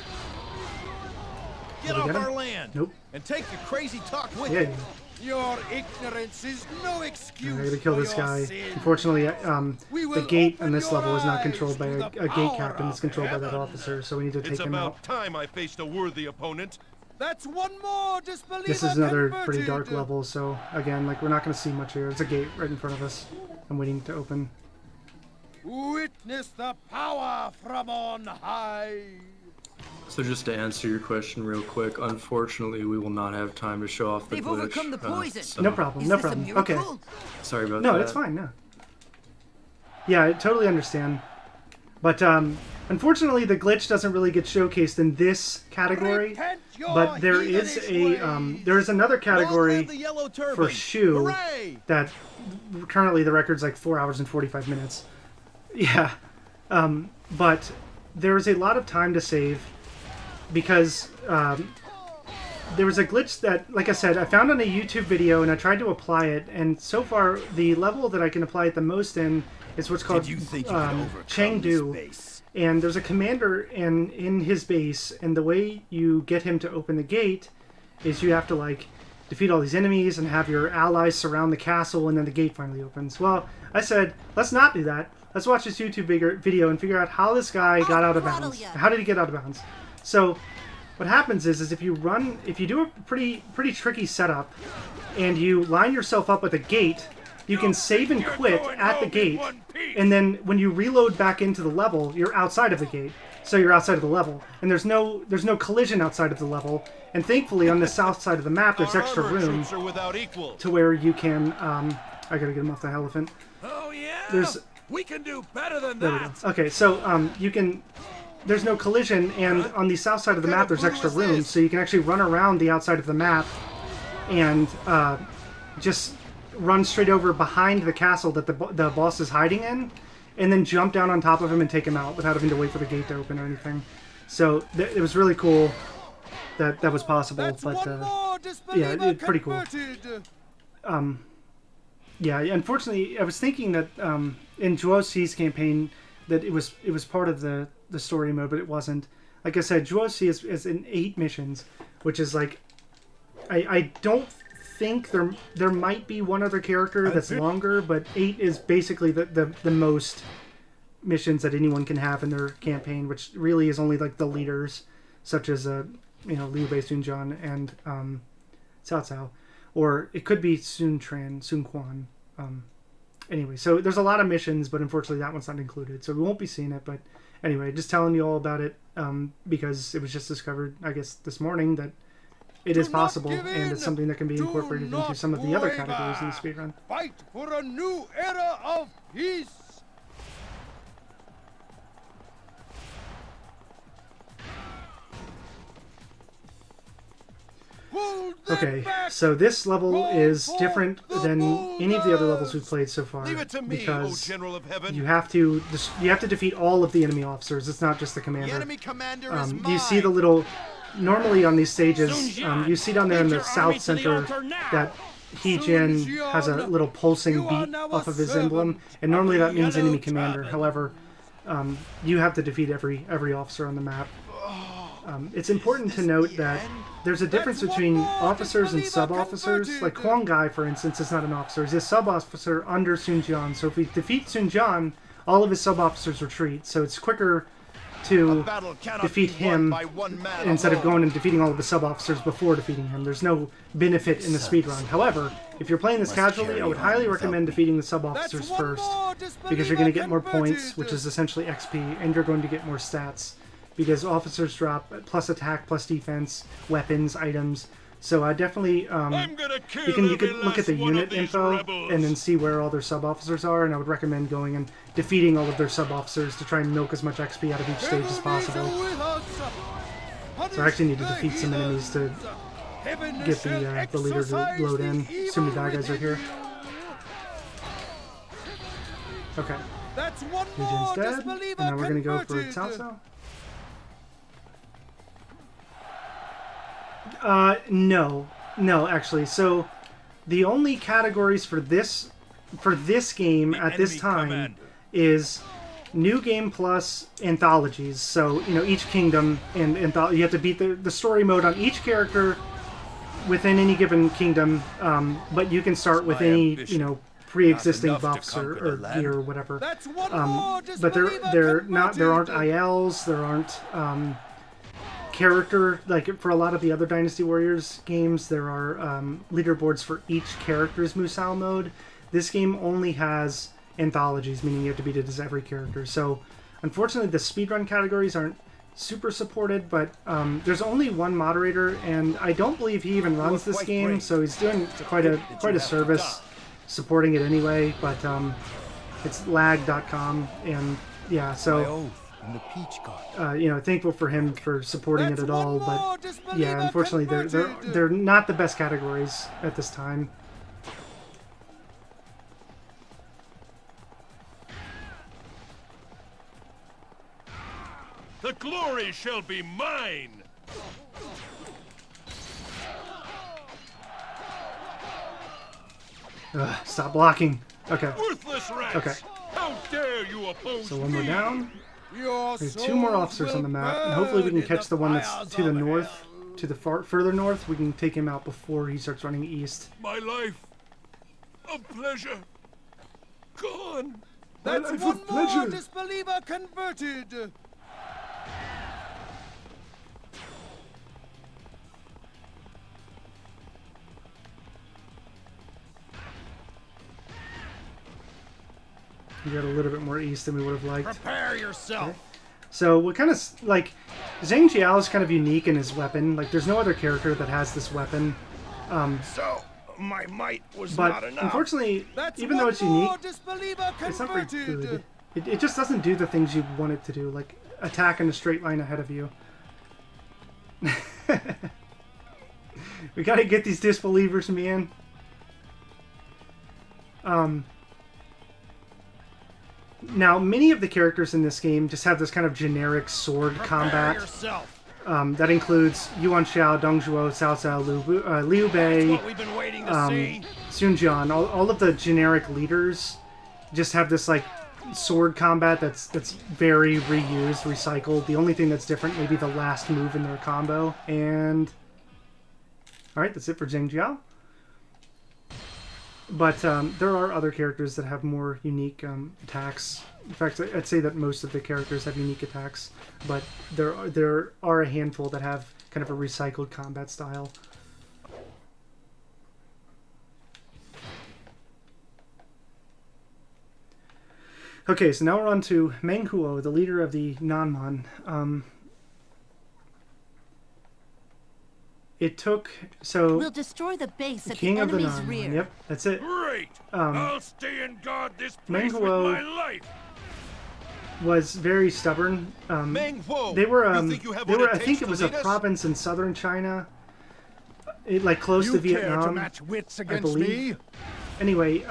Get off our land! Nope. And take your crazy talk with Yeah, you. Your ignorance is no excuse. I gotta kill this guy. Unfortunately, the gate on this level is not controlled by a gate captain. It's controlled by that officer, so we need to take him out. It's about time I faced a worthy opponent. That's one more disbeliever. This is another pretty dark level, so again, like, we're not going to see much here. There's a gate right in front of us. I'm waiting to open. Witness the power from on high. So just to answer your question real quick, unfortunately we will not have time to show off the glitch. They've overcome the poison. So No problem, no problem. Okay. Sorry about that. No, it's fine, no. Yeah, I totally understand. But, unfortunately, the glitch doesn't really get showcased in this category. But there is another category for Shu that currently the record's like 4 hours and 45 minutes. Yeah. But there's a lot of time to save because there was a glitch that, like I said, I found on a YouTube video and I tried to apply it, and so far the level that I can apply it the most in is what's called Chang. And there's a commander in his base, and the way you get him to open the gate is you have to, like, defeat all these enemies and have your allies surround the castle, and then the gate finally opens. Well, I said, let's not do that. Let's watch this YouTube video and figure out how this guy got out of bounds. How did he get out of bounds? So what happens is if you do a pretty tricky setup and you line yourself up with a gate, you can save and quit at the gate, and then when you reload back into the level, you're outside of the gate. So you're outside of the level, and there's no collision outside of the level. And thankfully, on the south side of the map, there's extra room to where you can. I gotta get him off the elephant. Oh yeah. We can do better than that. Okay, so you can. There's no collision, and on the south side of the map, there's extra room, so you can actually run around the outside of the map, and just run straight over behind the castle that the boss is hiding in, and then jump down on top of him and take him out without having to wait for the gate to open or anything. So it was really cool that was possible. But yeah, pretty cool. Yeah, unfortunately, I was thinking that in Zhuo Xi's campaign that it was part of the story mode, but it wasn't. Like I said, Zhuo Xi is in 8 missions, which is like, I don't think there might be one other character that's longer, but 8 is basically the most missions that anyone can have in their campaign, which really is only like the leaders, such as Liu Bei, Sun Jian, and Cao Cao. Or it could be Sun Quan. Anyway, so there's a lot of missions, but unfortunately that one's not included, so we won't be seeing it. But anyway, just telling you all about it because it was just discovered, I guess, this morning that it is possible, and it's something that can be incorporated into some of the other categories in the speedrun. Fight for a new era of peace. Okay, so this level is different than any of the other levels we've played so far because you have to defeat all of the enemy officers. It's not just the commander. You see the little normally on these stages, you see down there in the south center that He Jin has a little pulsing beat off of his emblem, and normally that means enemy commander. However, you have to defeat every officer on the map. It's important to note that there's a difference between officers and sub-officers. Like Huang Gai, for instance, is not an officer. He's a sub-officer under Sun Jian. So if we defeat Sun Jian, all of his sub-officers retreat. So it's quicker to defeat him instead of going and defeating all of the sub-officers before defeating him. There's no benefit in the speedrun. However, if you're playing this casually, I would highly recommend defeating the sub-officers first, because you're going to get more points, which is essentially XP, and you're going to get more stats, because officers drop plus attack, plus defense, weapons, items. So I definitely, you can look at the unit info and then see where all their sub-officers are, and I would recommend going and defeating all of their sub-officers to try and milk as much XP out of each stage as possible. So I actually need to defeat some enemies to get the leader to load in. So many bad guys are here. Okay. Legion's dead, and now we're going to go for Cao Cao. No, actually. So the only categories for this game at this time is New Game Plus anthologies. So, each kingdom and you have to beat the story mode on each character within any given kingdom, but you can start with any, pre-existing buffs or gear or whatever. But there aren't ILs, there aren't character, like for a lot of the other Dynasty Warriors games, there are leaderboards for each character's Musou mode. This game only has anthologies, meaning you have to beat it as every character. So, unfortunately, the speedrun categories aren't super supported, but there's only one moderator, and I don't believe he even runs this game, so he's doing quite a service supporting it anyway. But it's lag.com, and yeah, so. Thankful for him for supporting it at all, but yeah, unfortunately they're not the best categories at this time. The glory shall be mine. Stop blocking. Okay. Worthless rats. Okay. How dare you oppose So one more down. There's 2 more officers on the map, and hopefully we can catch the one that's to the north, to the further north. We can take him out before he starts running east. My life of pleasure gone. That's one more disbeliever converted. We got a little bit more east than we would have liked. Prepare yourself. Okay. So what kind of like Zhang Jiao is kind of unique in his weapon. Like there's no other character that has this weapon. So my might was but not enough. Unfortunately, even though it's unique, it's not very good. It just doesn't do the things you want it to do, like attack in a straight line ahead of you. We gotta get these disbelievers, man. Now, many of the characters in this game just have this kind of generic sword combat. That includes Yuan Xiao, Dong Zhuo, Cao Cao, Liu Bei, Sun Jian. All of the generic leaders just have this like sword combat that's very reused, recycled. The only thing that's different may be the last move in their combo. And all right, that's it for Zheng Jiao. But there are other characters that have more unique attacks. In fact, I'd say that most of the characters have unique attacks, but there are a handful that have kind of a recycled combat style. Okay, so now we're on to Meng Huo, the leader of the Nanman. It took We'll destroy the base at King the of the enemy's Nanman. rear. Yep, that's it. Great! I'll stay and guard this Meng place with Huo my life. Was very stubborn. Meng Huo, they were you think you have they what were it I takes think it to was a lead us? province in southern China, like close You to care Vietnam. to match wits I against believe. me? Anyway,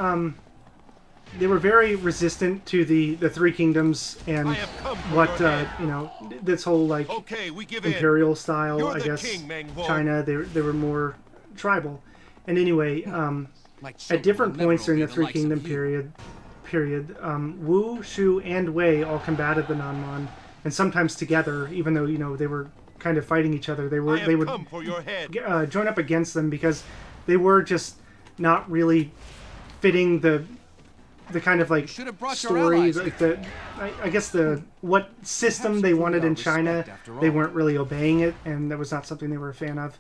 they were very resistant to the Three Kingdoms and I have come for what your head. you know, this whole like Okay, we give imperial style. You're I the guess king, Meng Huo. China they were more tribal. And anyway, My at children different will never points during obey the Three likes of Kingdom you. period, Wu, Shu, and Wei all combated the Nanman, and sometimes together, even though you know they were kind of fighting each other. They would come for your head. Join up against them because they were just not really fitting the kind of like should have brought your story, allies like I guess the what system they wanted in China. They weren't really obeying it, and that was not something they were a fan of.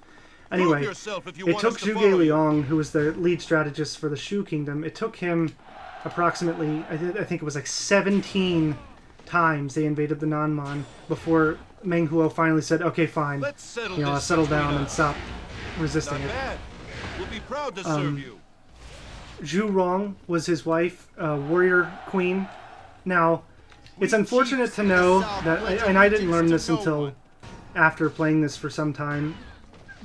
Anyway, it took Zhuge Liang, who was the lead strategist for the Shu Kingdom, it took him approximately, I think it was like 17 times they invaded the Nanman before Meng Huo finally said, okay, fine, Let's settle I'll this settle between down and us. stop resisting Not it. bad. We'll be proud to serve you. Zhu Rong was his wife, warrior queen. Now, it's unfortunate to know that, and I didn't learn this until after playing this for some time,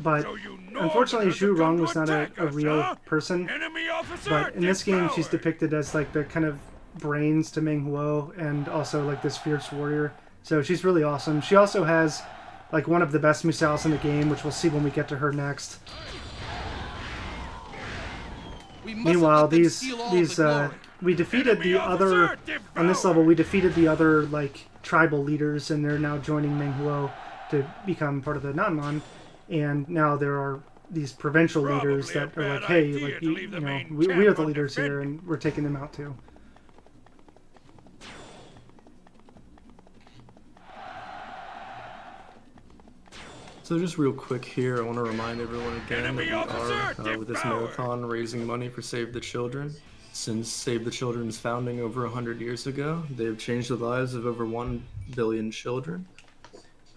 but So you know unfortunately that they're Zhu Rong come was to not a attack us, real huh? person. Enemy officer, But in this game, she's devoured. depicted as like the kind of brains to Meng Huo, and also like this fierce warrior. So she's really awesome. She also has like one of the best Musaos in the game, which we'll see when we get to her next. Meanwhile, these we defeated the other on this level. We defeated the other like tribal leaders, and they're now joining Meng Huo to become part of the Nanman. And now there are these provincial leaders that are like, hey, like you know, we are the leaders here, and we're taking them out too. So just real quick here, I want to remind everyone again that we are, with this marathon, raising money for Save the Children. Since Save the Children's founding over 100 years ago, they have changed the lives of over 1 billion children.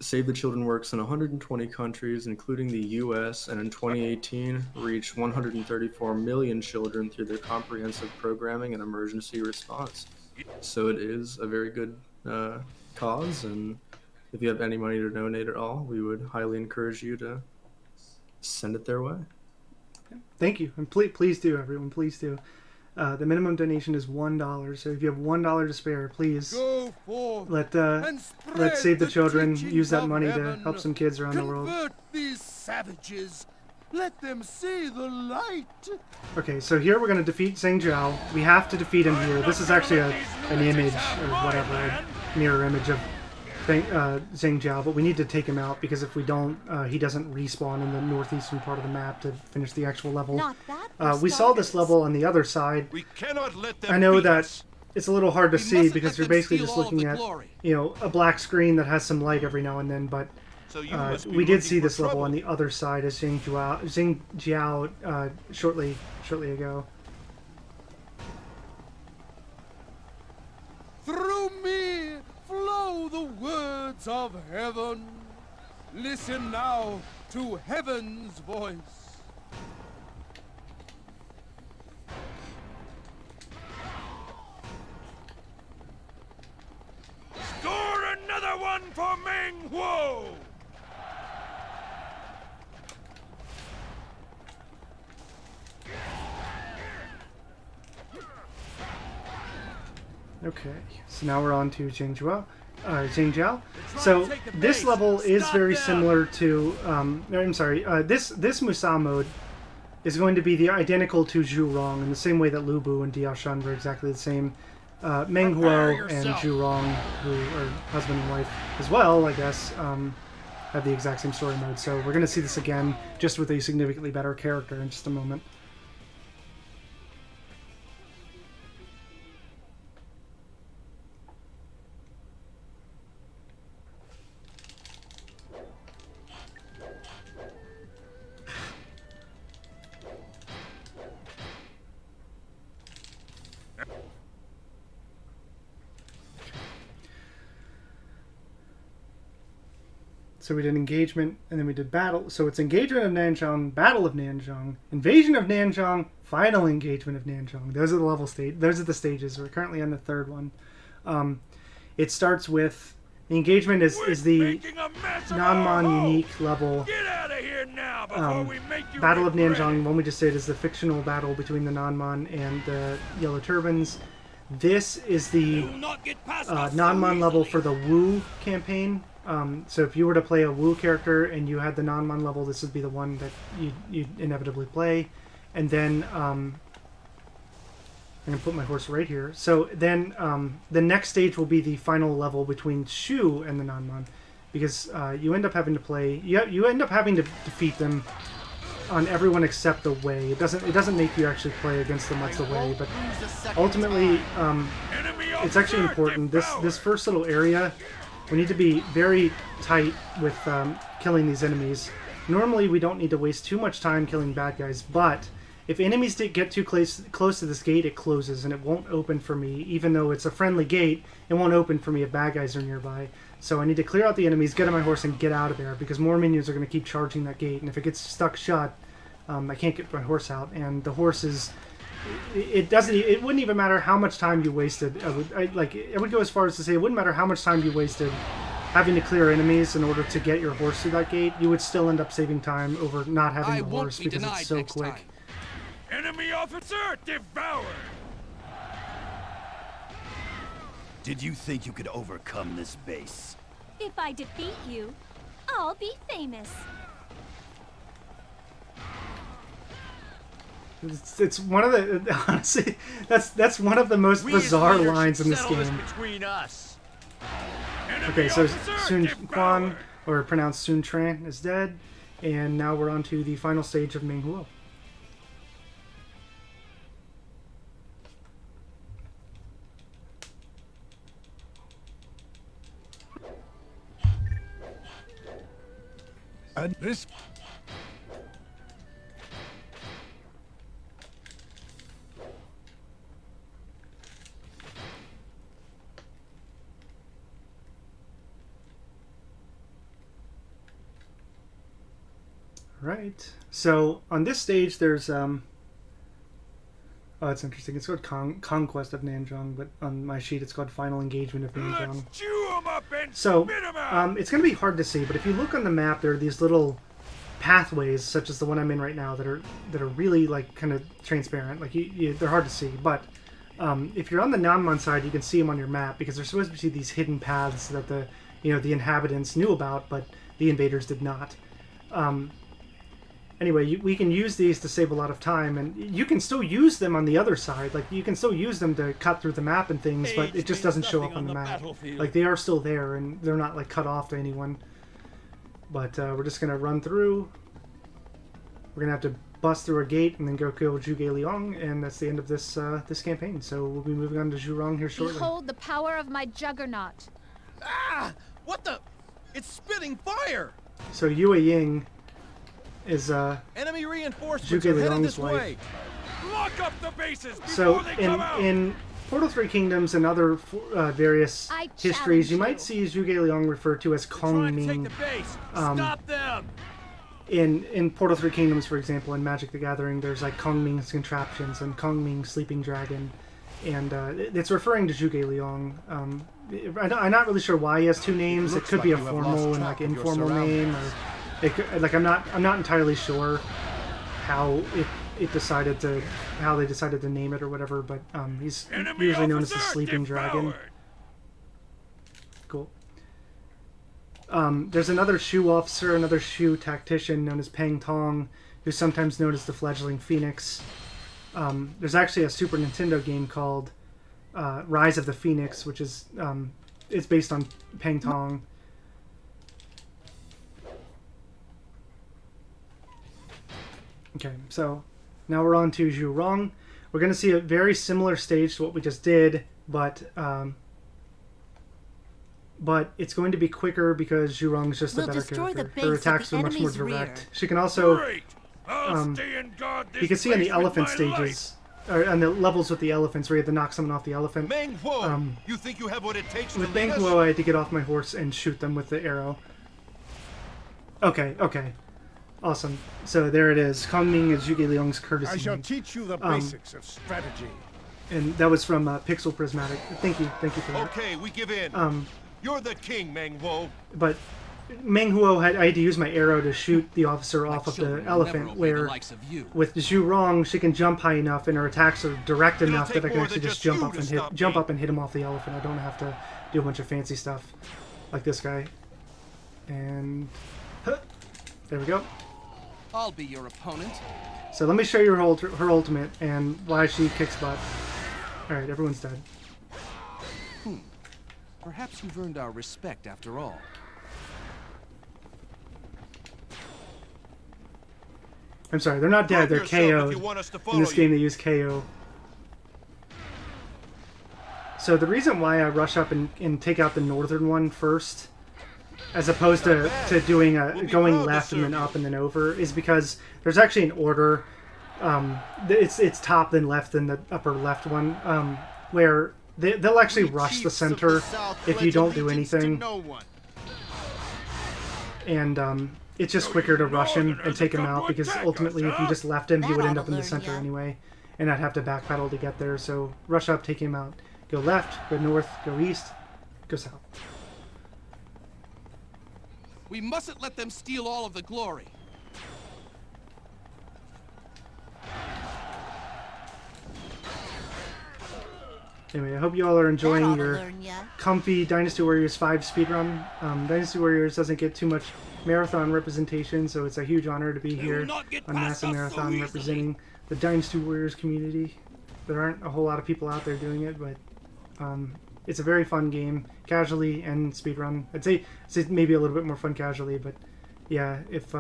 Save the Children works in 120 countries, including the US, and in 2018 reached 134 million children through their comprehensive programming and emergency response. So it is a very good cause, and if you have any money to donate at all, we would highly encourage you to send it their way. Thank you, and please do, everyone, please do. The minimum donation is $1, so if you have $1 to spare, please let Save the Children use that money to help some kids around the world. Convert these savages. Let them see the light. Okay, so here we're going to defeat Zheng Jiao. We have to defeat him here. This is actually an image or whatever, a mirror image of Zheng Jiao, but we need to take him out because if we don't, he doesn't respawn in the northeastern part of the map to finish the actual level. Not that We saw this level on the other side. We cannot let them I know beat that us. it's a little hard to see mustn't because let you're them basically steal just all of looking the at, glory. you know, a black screen that has some light every now and then, but So you must be we did looking see for this level trouble. on the other side as Zheng Jiao shortly ago. Through me flow the words of heaven. Listen now to heaven's voice. Score another one for Meng Huo. Okay, so now we're on to Zhangjiao. So this level is very similar to, I'm sorry, this Musa mode is going to be the identical to Zhurong in the same way that Lubu and Diashan were exactly the same. Meng Huo and Zhurong, who are husband and wife as well, I guess, have the exact same story mode. So we're going to see this again, just with a significantly better character in just a moment. So we did engagement, and then we did battle. So it's engagement of Nanzhang, battle of Nanzhang, invasion of Nanzhang, final engagement of Nanzhang. Those are the level stage. Those are the stages. We're currently on the third one. It starts with the engagement is the non-mon unique level. Get out of here now before we make you Battle of Nanzhang. One we just did is the fictional battle between the non-mon and the Yellow Turbans. This is the non-mon level for the Wu campaign. So if you were to play a Wu character and you had the non-mon level, this would be the one that you'd inevitably play. And then I'm going to put my horse right here. So then the next stage will be the final level between Shu and the non-mon, because you end up having to play. You end up having to defeat them on everyone except the Wei. It doesn't make you actually play against them like the Wei, but ultimately it's actually important. This first little area, we need to be very tight with killing these enemies. Normally, we don't need to waste too much time killing bad guys, but if enemies get too close to this gate, it closes, and it won't open for me. Even though it's a friendly gate, it won't open for me if bad guys are nearby. So I need to clear out the enemies, get on my horse, and get out of there, because more minions are going to keep charging that gate, and if it gets stuck shut, I can't get my horse out, and the horse is... It wouldn't even matter how much time you wasted. I would go as far as to say it wouldn't matter how much time you wasted having to clear enemies in order to get your horse through that gate. You would still end up saving time over not having the horse because it's so quick. Enemy officer devoured. Did you think you could overcome this base? If I defeat you, I'll be famous. It's one of the honestly that's one of the most bizarre lines in this game. Okay, so Sun Quan, or pronounced Sun Tran, is dead, and now we're on to the final stage of Meng Huo. And this... Right. So on this stage, there's oh, it's interesting. It's called Conquest of Nanzhang, but on my sheet, it's called Final Engagement of Nanzhang. So it's going to be hard to see, but if you look on the map, there are these little pathways, such as the one I'm in right now, that are really like kind of transparent. Like they're hard to see, but if you're on the non-mon side, you can see them on your map because they're supposed to be these hidden paths that the inhabitants knew about, but the invaders did not. Anyway, we can use these to save a lot of time, and you can still use them on the other side. Like, you can still use them to cut through the map and things, but it just doesn't show up on the map. Like, they are still there, and they're not, like, cut off to anyone. But we're just going to run through. We're going to have to bust through a gate and then go kill Zhuge Liang, and that's the end of this this campaign. So we'll be moving on to Zhurong here shortly. Behold the power of my juggernaut. Ah! What the? It's spitting fire! So Yue Ying is enemy reinforcements Zhuge are headed Liang's this wife. way. Lock up the bases before So they come out. in Portal 3 Kingdoms and other various histories, you might see Zhuge Liang referred to as Kong Ming. Stop them! In Portal 3 Kingdoms, for example, in Magic the Gathering, there's like Kong Ming's Contraptions and Kong Ming's Sleeping Dragon, and it's referring to Zhuge Liang. I'm not really sure why he has two names. It could be a formal and like informal name, or it could, like I'm not entirely sure how it decided to, how they decided to name it or whatever. But he's usually known as the Sleeping Dragon. Cool. There's another Shu officer, another Shu tactician known as Pang Tong, who's sometimes known as the Fledgling Phoenix. There's actually a Super Nintendo game called Rise of the Phoenix, which is it's based on Pang Tong. Okay, so now we're on to Zhu Rong. We're going to see a very similar stage to what we just did, but it's going to be quicker because Zhu Rong is just a better character. Her attacks are much more direct. She can also, you can see on the elephant stages, or on the levels with the elephants, where you have to knock someone off the elephant. Meng Huo, you think you have what it takes with Meng Huo, I had to get off my horse and shoot them with the arrow. Okay. Awesome. So there it is. Kongming is Zhuge Liang's courtesy. I shall teach you the basics of strategy. And that was from Pixel Prismatic. Thank you for that. Okay, we give in. You're the king, Meng Huo. But Meng Huo I had to use my arrow to shoot the officer off of the elephant, where with Zhu Rong, she can jump high enough and her attacks are direct enough that I can actually just jump up and hit him off the elephant. I don't have to do a bunch of fancy stuff like this guy. And there we go. I'll be your opponent. So let me show you her ultimate and why she kicks butt. Alright, everyone's dead. Perhaps you've earned our respect after all. I'm sorry, they're not dead, they're KO'd. In this game they use KO. So the reason why I rush up and take out the northern one first, as opposed to doing going left and then up and then over, is because there's actually an order. It's top then left then the upper left one, where they'll actually rush the center if you don't do anything. And it's just quicker to rush him and take him out, because ultimately if you just left him, he would end up in the center anyway, and I'd have to backpedal to get there. So rush up, take him out. Go left, go north, go east, go south. We mustn't let them steal all of the glory. Anyway, I hope you all are enjoying your comfy Dynasty Warriors 5 speedrun. Dynasty Warriors doesn't get too much marathon representation, so it's a huge honor to be here on Massive Marathon representing the Dynasty Warriors community. There aren't a whole lot of people out there doing it, but it's a very fun game, casually and speedrun. I'd say maybe a little bit more fun casually, but yeah, if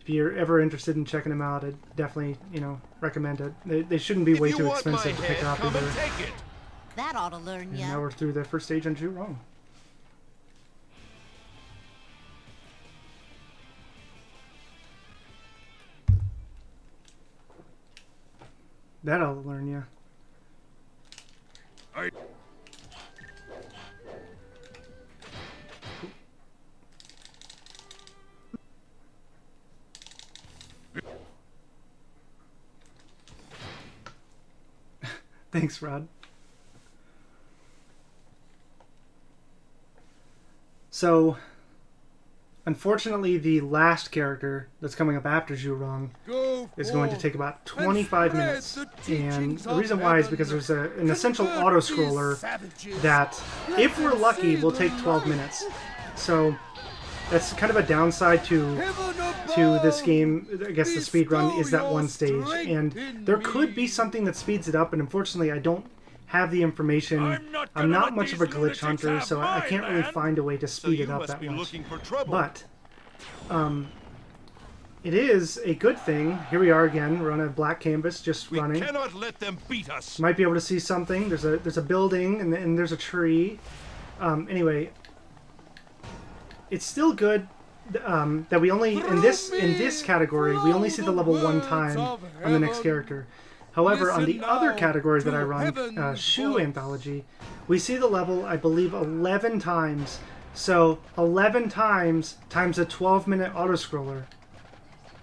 you're ever interested in checking them out, I'd definitely, recommend it. They shouldn't be way too expensive to pick up either. That ought to learn ya. And now we're through the first stage on Zhu Rong. That ought to learn ya. Thanks, Rod. So, unfortunately, the last character that's coming up after Zhu Rong is going to take about 25 minutes. And the reason why is because there's an essential auto-scroller that, if we're lucky, will take 12 minutes. So, that's kind of a downside to this game. I guess the speedrun is that one stage. And there could be something that speeds it up, and unfortunately I don't have the information. I'm not much of a glitch hunter, so I can't really find a way to speed it up that much. But it is a good thing. Here we are again. We're on a black canvas, just running. We cannot let them beat us. Might be able to see something. There's a building and there's a tree. Anyway, it's still good that we only in this category we only see the level one time on the next character. However, on the other categories that I run, Shu Anthology, we see the level, I believe, 11 times. So 11 times a 12-minute auto-scroller.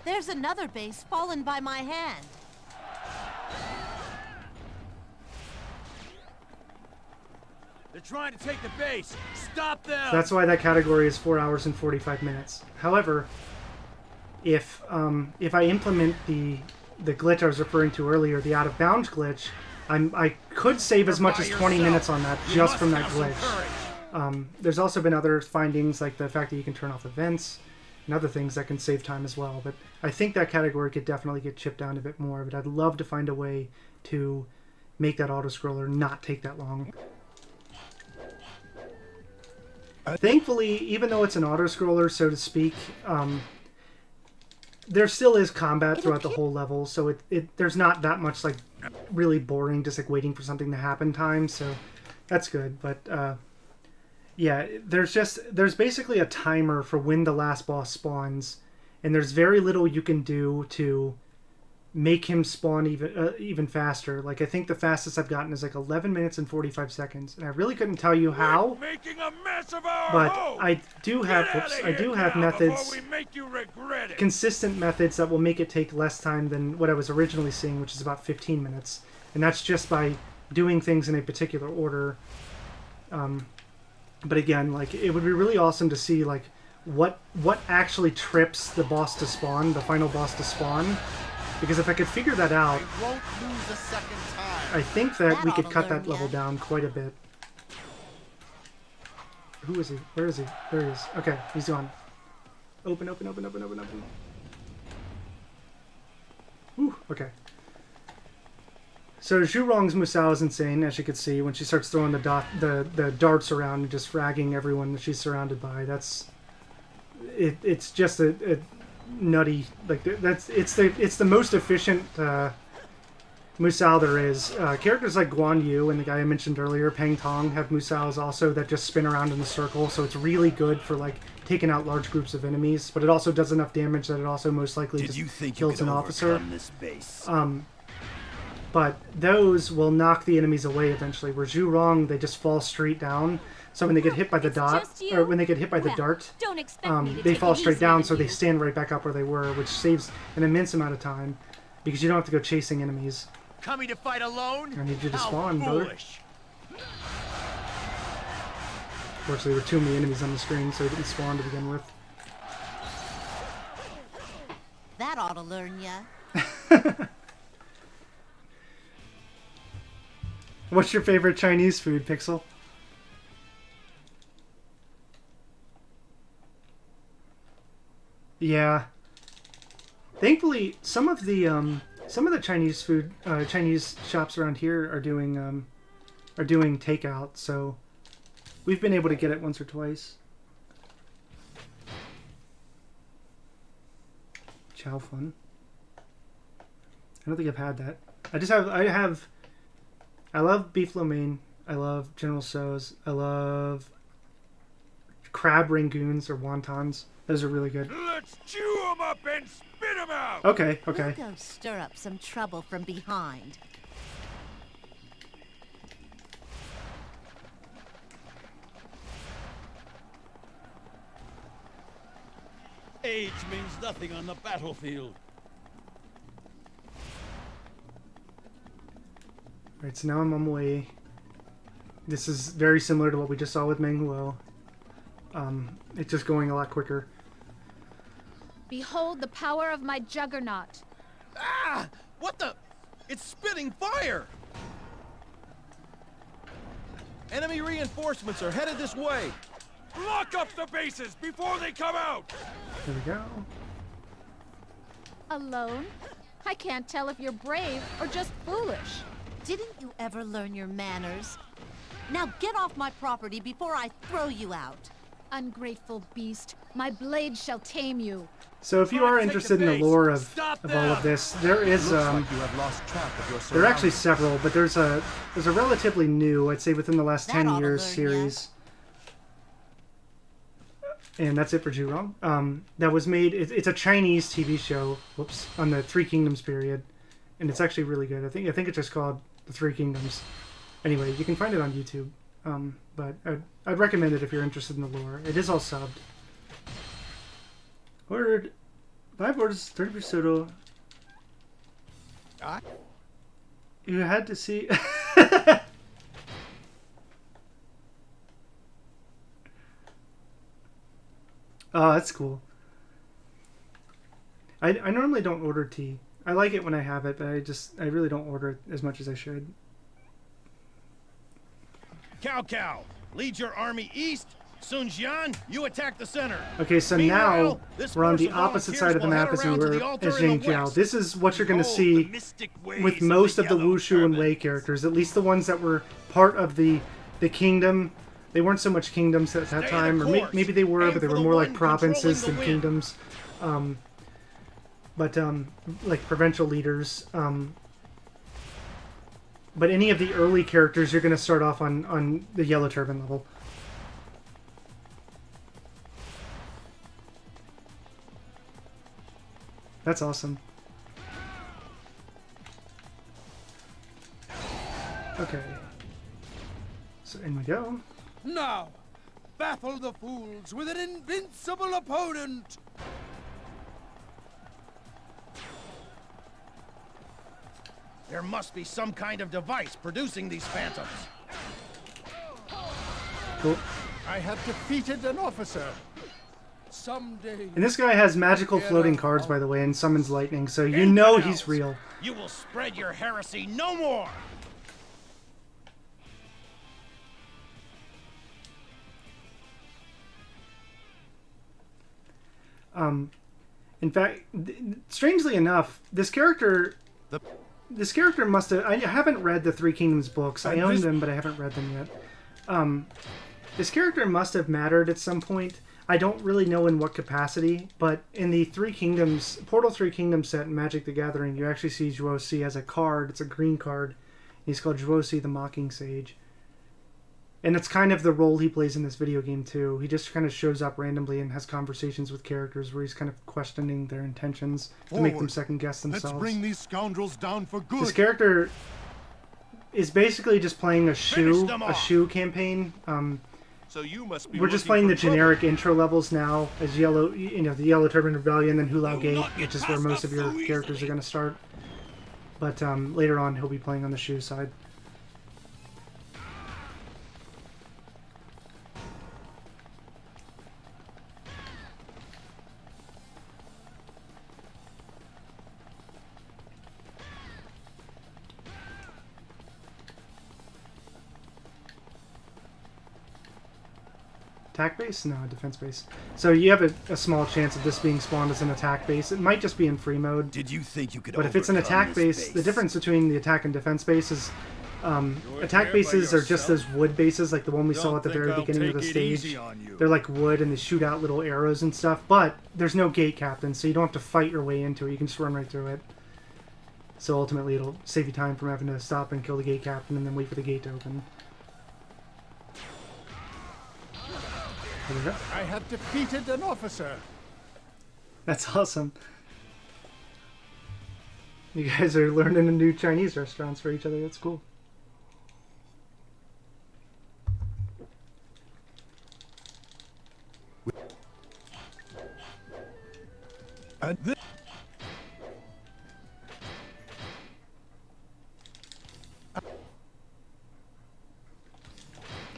There's another base fallen by my hand. They're trying to take the base. Stop them! So that's why that category is 4 hours and 45 minutes. However, if I implement the the glitch I was referring to earlier, the out of bounds glitch, I could save as much as 20 minutes on that just from that glitch. There's also been other findings, like the fact that you can turn off events and other things that can save time as well. But I think that category could definitely get chipped down a bit more. But I'd love to find a way to make that auto-scroller not take that long. Thankfully, even though it's an auto-scroller, so to speak, there still is combat throughout the whole level, so there's not that much like really boring, just like waiting for something to happen time. So that's good. But yeah, there's basically a timer for when the last boss spawns, and there's very little you can do to make him spawn even faster. Like I think the fastest I've gotten is like 11 minutes and 45 seconds, and I really couldn't tell you how. We're making a mess of our but home. I do have methods, We make you regret it. consistent methods that will make it take less time than what I was originally seeing, which is about 15 minutes, and that's just by doing things in a particular order. But again, like it would be really awesome to see like what actually trips the boss to spawn, the final boss to spawn. Because if I could figure that out, I think that we could cut that level down quite a bit. Who is he? Where is he? There he is. Okay, he's gone. Open. Whew, okay. So Zhurong's Musou is insane, as you can see, when she starts throwing the darts around and just fragging everyone that she's surrounded by. It's just a nutty, like it's the most efficient Musou there is. Characters like Guandu and the guy I mentioned earlier, Peng Tong, have Musous also that just spin around in a circle, so it's really good for like taking out large groups of enemies, but it also does enough damage that it also most likely just kills an officer. But those will knock the enemies away eventually, where Zhurong, they just fall straight down. So when they get hit by the when they get hit by the dart, they fall straight down, so they stand right back up where they were, which saves an immense amount of time, because you don't have to go chasing enemies. Coming to fight alone? I need you to spawn, brother. Unfortunately, there were too many enemies on the screen, so he didn't spawn to begin with. That ought to learn ya. What's your favorite Chinese food, Pixel? Yeah. Thankfully, some of the Chinese food, Chinese shops around here are doing takeout, so we've been able to get it once or twice. Chow Fun. I don't think I've had that. I love beef lo mein. I love General Tso's. I love crab rangoons or wontons. Those are really good. Let's chew them up and spit them out. Okay. We'll go stir up some trouble from behind. Age means nothing on the battlefield. Alright, so now I'm on my way. This is very similar to what we just saw with Menghuo. It's just going a lot quicker. Behold the power of my juggernaut. Ah! What the? It's spitting fire! Enemy reinforcements are headed this way. Lock up the bases before they come out. There we go. Alone? I can't tell if you're brave or just foolish. Didn't you ever learn your manners? Now get off my property before I throw you out. Ungrateful beast, my blade shall tame you. So if you are interested in the lore of all of this, there is there are actually several, but there's a relatively new, I'd say within the last 10 years series. And that's it for Zhurong. That was made, it's a Chinese TV show, whoops, on the Three Kingdoms period. And it's actually really good. I think it's just called The Three Kingdoms. Anyway, you can find it on YouTube. But I'd recommend it if you're interested in the lore. It is all subbed. Word. 5 words, 30%. You had to see... Oh, that's cool. I normally don't order tea. I like it when I have it, but I really don't order it as much as I should. Cao Cao, lead your army east. Sun Jian, you attack the center. Okay, so now we're on the opposite side of the map as we were as Zhang Jiao. This is what you're going to see with most of the Wushu and Wei characters, at least the ones that were part of the kingdom. They weren't so much kingdoms at that time, or maybe they were, but they were more like provinces than kingdoms. Like provincial leaders. But any of the early characters, you're going to start off on the Yellow Turban level. That's awesome. Okay. So in we go. Now, baffle the fools with an invincible opponent! There must be some kind of device producing these phantoms. Cool. I have defeated an officer. Someday. And this guy has magical floating cards, by the way, and summons lightning, so you know he's real. You will spread your heresy no more. In fact, strangely enough, this character must have... I haven't read the Three Kingdoms books. I own them, but I haven't read them yet. This character must have mattered at some point. I don't really know in what capacity, but in the Portal 3 Kingdoms set in Magic the Gathering, you actually see Zhuosi as a card. It's a green card. He's called Zhuosi the Mocking Sage. And it's kind of the role he plays in this video game, too. He just kind of shows up randomly and has conversations with characters where he's kind of questioning their intentions to make them second-guess themselves. Let's bring these scoundrels down for good. This character is basically just playing a Shu campaign. So you must be We're just playing the generic intro levels now as the Yellow Turban Rebellion, then Hulao Gate, which is where most of your characters are going to start. But later on, he'll be playing on the Shu side. Attack base? No, defense base. So you have a small chance of this being spawned as an attack base. It might just be in free mode. Did you think you could? But if it's an attack base, the difference between the attack and defense base is attack bases are just those wood bases, like the one we saw at the very beginning of the stage. They're like wood and they shoot out little arrows and stuff. But there's no gate captain, so you don't have to fight your way into it. You can just run right through it. So ultimately, it'll save you time from having to stop and kill the gate captain and then wait for the gate to open. I have defeated an officer. That's awesome. You guys are learning a new Chinese restaurants for each other. That's cool.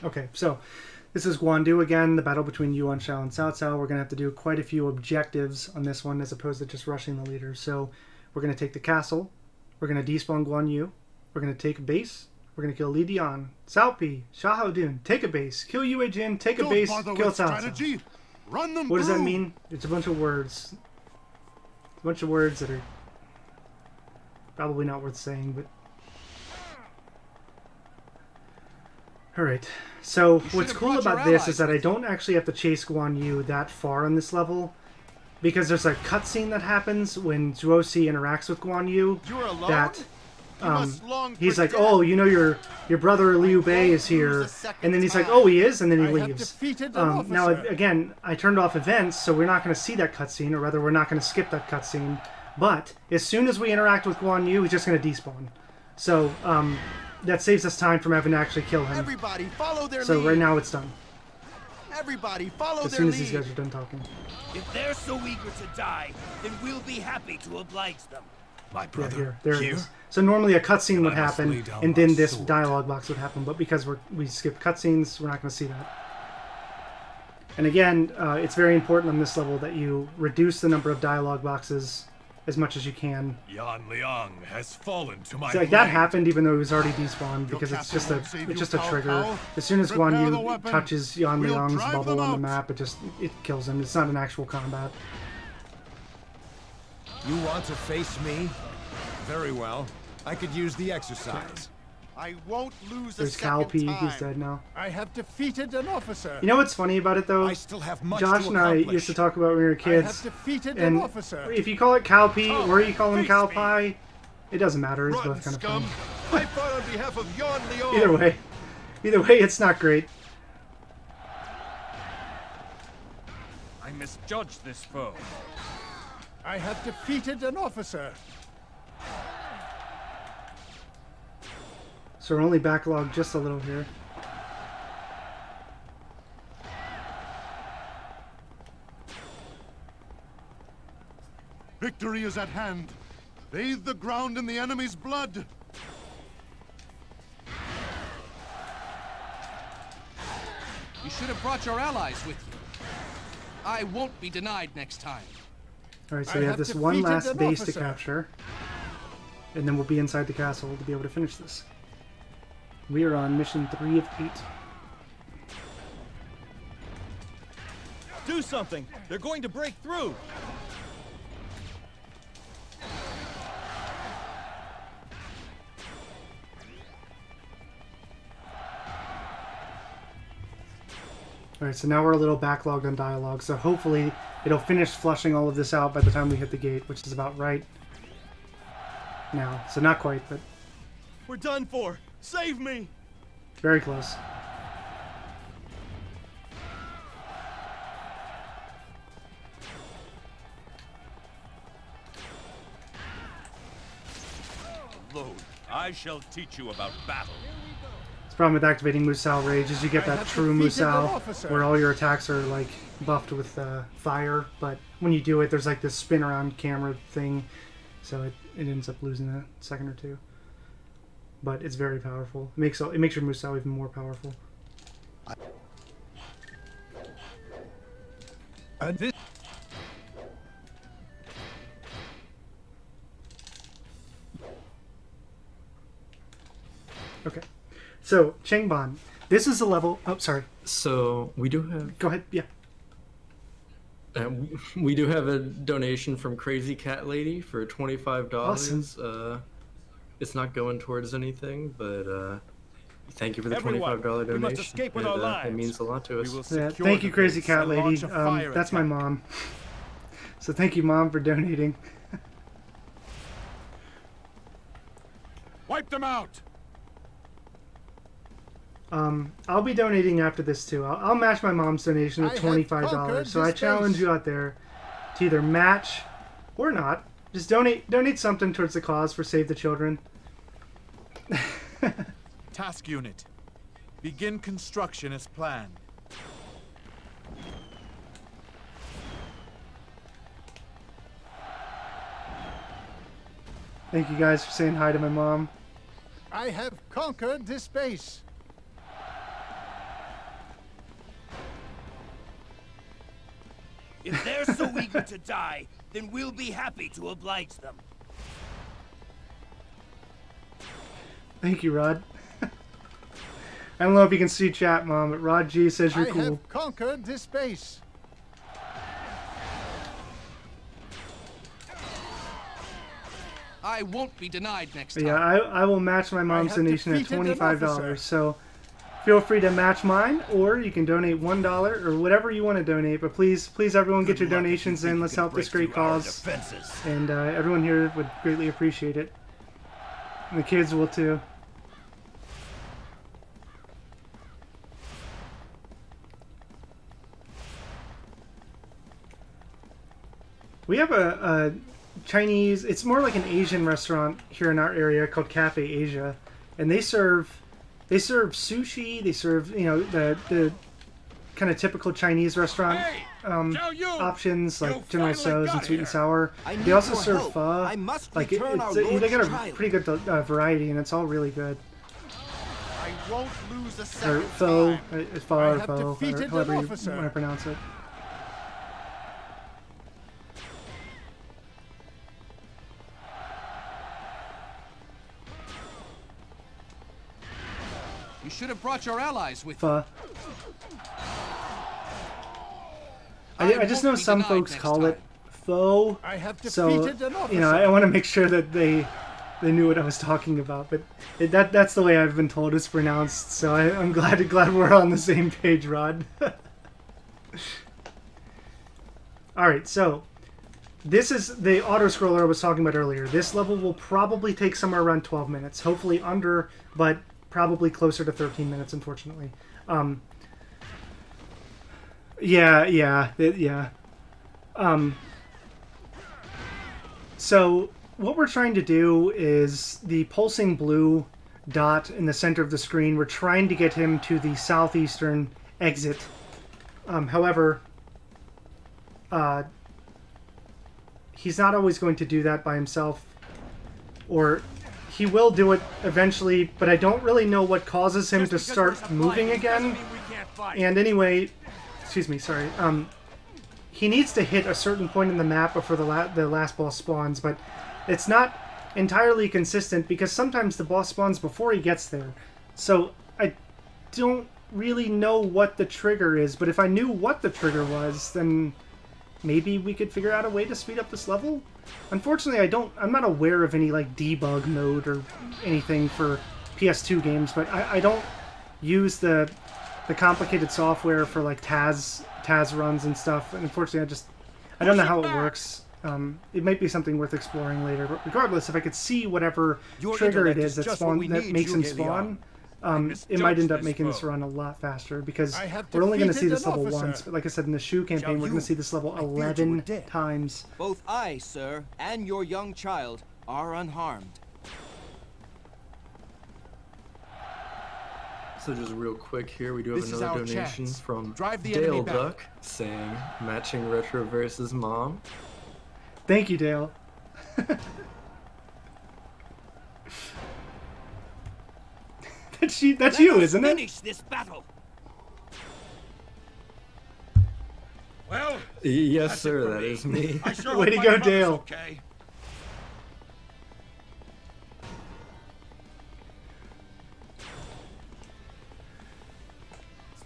Okay, so this is Guandu again, the battle between Yuan Shao and Cao Cao. We're going to have to do quite a few objectives on this one as opposed to just rushing the leaders. So we're going to take the castle. We're going to despawn Guan Yu. We're going to take a base. We're going to kill Li Dian, Cao Pi, Sha Hao Dun, take a base. Kill Yue Jin, take a base, kill Cao Cao. Run them what does that mean? It's a bunch of words. A bunch of words that are probably not worth saying, but... Alright, so what's cool about this is that I don't actually have to chase Guan Yu that far on this level, because there's a cutscene that happens when Zhuosi interacts with Guan Yu that he's like, oh, you know your brother Liu Bei is here, and then he's like, oh, he is, and then he leaves. Now, again, I turned off events, so we're not going to see that cutscene, or rather, we're not going to skip that cutscene, but as soon as we interact with Guan Yu, he's just going to despawn. So, that saves us time from having to actually kill him. Everybody follow their so lead. Right now it's done. Everybody follow as their soon as lead. these guys are done talking. If they're so eager to die, then we'll be happy to oblige them. My brother, yeah, there it is. So normally a cutscene would happen, and then this dialogue box would happen, but because we skip cutscenes, we're not going to see that. And again, it's very important on this level that you reduce the number of dialogue boxes as much as you can. Yan Liang has fallen to my So, like, that blade. happened even though he was already despawned because it's just a trigger. As soon as Guandu touches Yan Liang's bubble on the map, it kills him. It's not an actual combat. You want to face me? Very well. I could use the exercise. I won't lose There's a Cal second P. time. He's dead now. I have defeated an officer. You know what's funny about it though? I still have much Josh to and I accomplish. used to talk about when we were I kids. have defeated And an officer. if you call it Cal P or you call him face Cal me. Pi, it doesn't matter. It's Rotten both kind of scum! fun. I fought on behalf of Yan Liang! Either way, it's not great. I misjudged this foe. I have defeated an officer. So we're only backlogged just a little here. Victory is at hand. Bathe the ground in the enemy's blood. You should have brought your allies with you. I won't be denied next time. Alright, so we have this one last base to capture. And then we'll be inside the castle to be able to finish this. We are on mission 3 of 8. Do something! They're going to break through! Alright, so now we're a little backlogged on dialogue, so hopefully it'll finish flushing all of this out by the time we hit the gate, which is about right now. So not quite, but We're done for! Save me! very close. Load, I shall teach you about battle. The problem with activating Musou Rage is you get that true Musou where all your attacks are like buffed with fire, but when you do it, there's like this spin around camera thing, so it ends up losing a second or two. But it's very powerful. It makes your Musou even more powerful. And this Okay, so Changban, this is a level. Oh, sorry. So we do have. Go ahead. Yeah. We do have a donation from Crazy Cat Lady for $25. Awesome. It's not going towards anything, but thank you for the Everyone, $25 donation. we must escape with our lives. It means a lot to us. Yeah, thank you, Crazy Cat Lady. That's my mom. So thank you, Mom, for donating. Wipe them out! I'll be donating after this too. I'll match my mom's donation with $25. So I challenge you out there to either match or not. Just donate something towards the cause for Save the Children. Task unit. Begin construction as planned. Thank you guys for saying hi to my mom. I have conquered this base. If they're so eager to die, then we'll be happy to oblige them. Thank you, Rod. I don't know if you can see chat, Mom, but Rod G says you're I cool. have conquered this base. I won't be denied next But time. yeah, I will match my mom's donation at $25. So feel free to match mine, or you can donate $1 or whatever you want to donate. But please, everyone, get your donations in. Let's help this great cause. And everyone here would greatly appreciate it. And the kids will too. We have a Chinese, it's more like an Asian restaurant here in our area called Cafe Asia, and they serve sushi. They serve, you know, the kind of typical Chinese restaurant options like General Tso's and sweet and sour. They also serve pho. Like they got a pretty good variety, and it's all really good. I won't lose a Or second pho, time. pho, or however you want to pronounce it. should have brought your allies with you. I just know some folks call it foe, so you know I want to make sure that they knew what I was talking about. But that's the way I've been told it's pronounced. So I'm glad we're on the same page, Rod. All right, so this is the auto scroller I was talking about earlier. This level will probably take somewhere around 12 minutes, hopefully under, but probably closer to 13 minutes, unfortunately. Yeah. So what we're trying to do is the pulsing blue dot in the center of the screen. We're trying to get him to the southeastern exit. However, he's not always going to do that by himself, or he will do it eventually, but I don't really know what causes him to start moving again. And anyway, excuse me, sorry. He needs to hit a certain point in the map before the last boss spawns, but it's not entirely consistent because sometimes the boss spawns before he gets there. So I don't really know what the trigger is, but if I knew what the trigger was, then maybe we could figure out a way to speed up this level. Unfortunately, I'm not aware of any like debug mode or anything for PS2 games, but I don't use the complicated software for like TAS runs and stuff, and unfortunately I don't know how it works. It might be something worth exploring later, but regardless, if I could see whatever trigger it is that makes him spawn, it might end up making this run a lot faster, because we're only going to see this level once, but like I said, in the Shu campaign, we're going to see this level 11 times. Both I, sir, and your young child are unharmed. So just real quick here, we do have another donation from Dale Duck saying, matching Retroverse's mom. Thank you, Dale. That's you, isn't it? Finish this battle. Well, yes, sir, that is me. Sure way to go, Dale. Okay.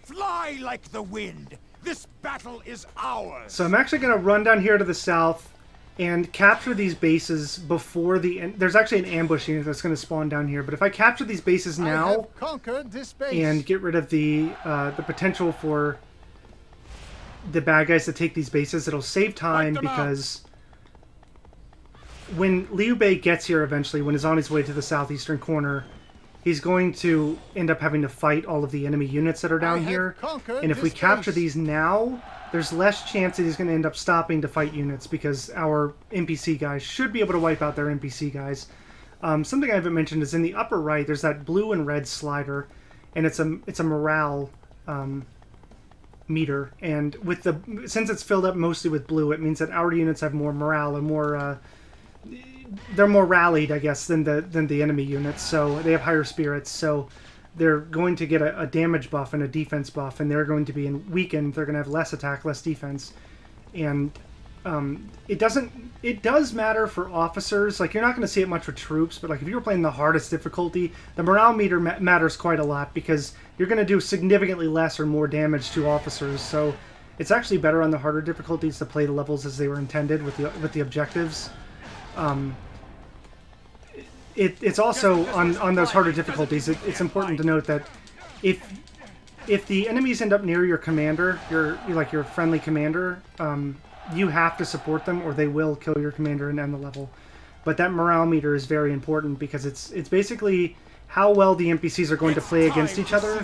Fly like the wind. This battle is ours. So I'm actually going to run down here to the south and capture these bases before the end. There's actually an ambush unit that's going to spawn down here, but if I capture these bases now and get rid of the potential for the bad guys to take these bases, it'll save time, because when Liu Bei gets here eventually, when he's on his way to the southeastern corner, he's going to end up having to fight all of the enemy units that are down here. And if we capture these now, there's less chance that he's going to end up stopping to fight units, because our NPC guys should be able to wipe out their NPC guys. Something I haven't mentioned is in the upper right, there's that blue and red slider, and it's a morale meter. And since it's filled up mostly with blue, it means that our units have more morale and more they're more rallied, I guess, than the enemy units. So they have higher spirits. So they're going to get a damage buff and a defense buff, and they're going to be weakened. They're going to have less attack, less defense, and it does matter for officers. Like, you're not going to see it much with troops, but like if you're playing the hardest difficulty, the morale meter matters quite a lot, because you're going to do significantly less or more damage to officers. So it's actually better on the harder difficulties to play the levels as they were intended with the objectives. It's also on those harder difficulties. It's important to note that if the enemies end up near your commander, your friendly commander, you have to support them, or they will kill your commander and end the level. But that morale meter is very important, because it's basically how well the NPCs are going to play against each other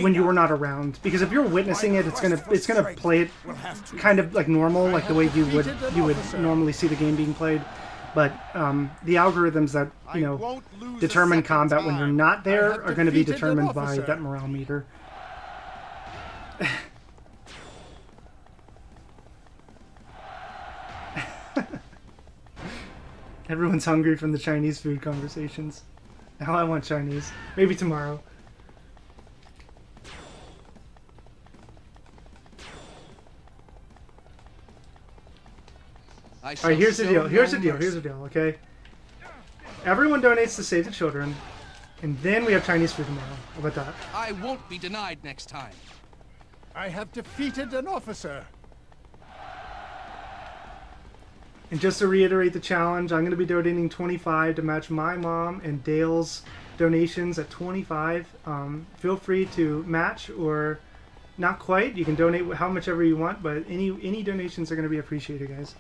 when you are not around. Because if you're witnessing it, it's gonna play it kind of like normal, like the way you would normally see the game being played. But the algorithms that determine combat when you're not there are going to be determined by that morale meter. Everyone's hungry from the Chinese food conversations. Now I want Chinese. Maybe tomorrow. Alright, here's the deal, okay? Everyone donates to Save the Children. And then we have Chinese food tomorrow. How about that? I won't be denied next time. I have defeated an officer. And just to reiterate the challenge, I'm going to be donating 25 to match my mom and Dale's donations at 25. Feel free to match or not quite. You can donate how much ever you want, but any donations are going to be appreciated, guys.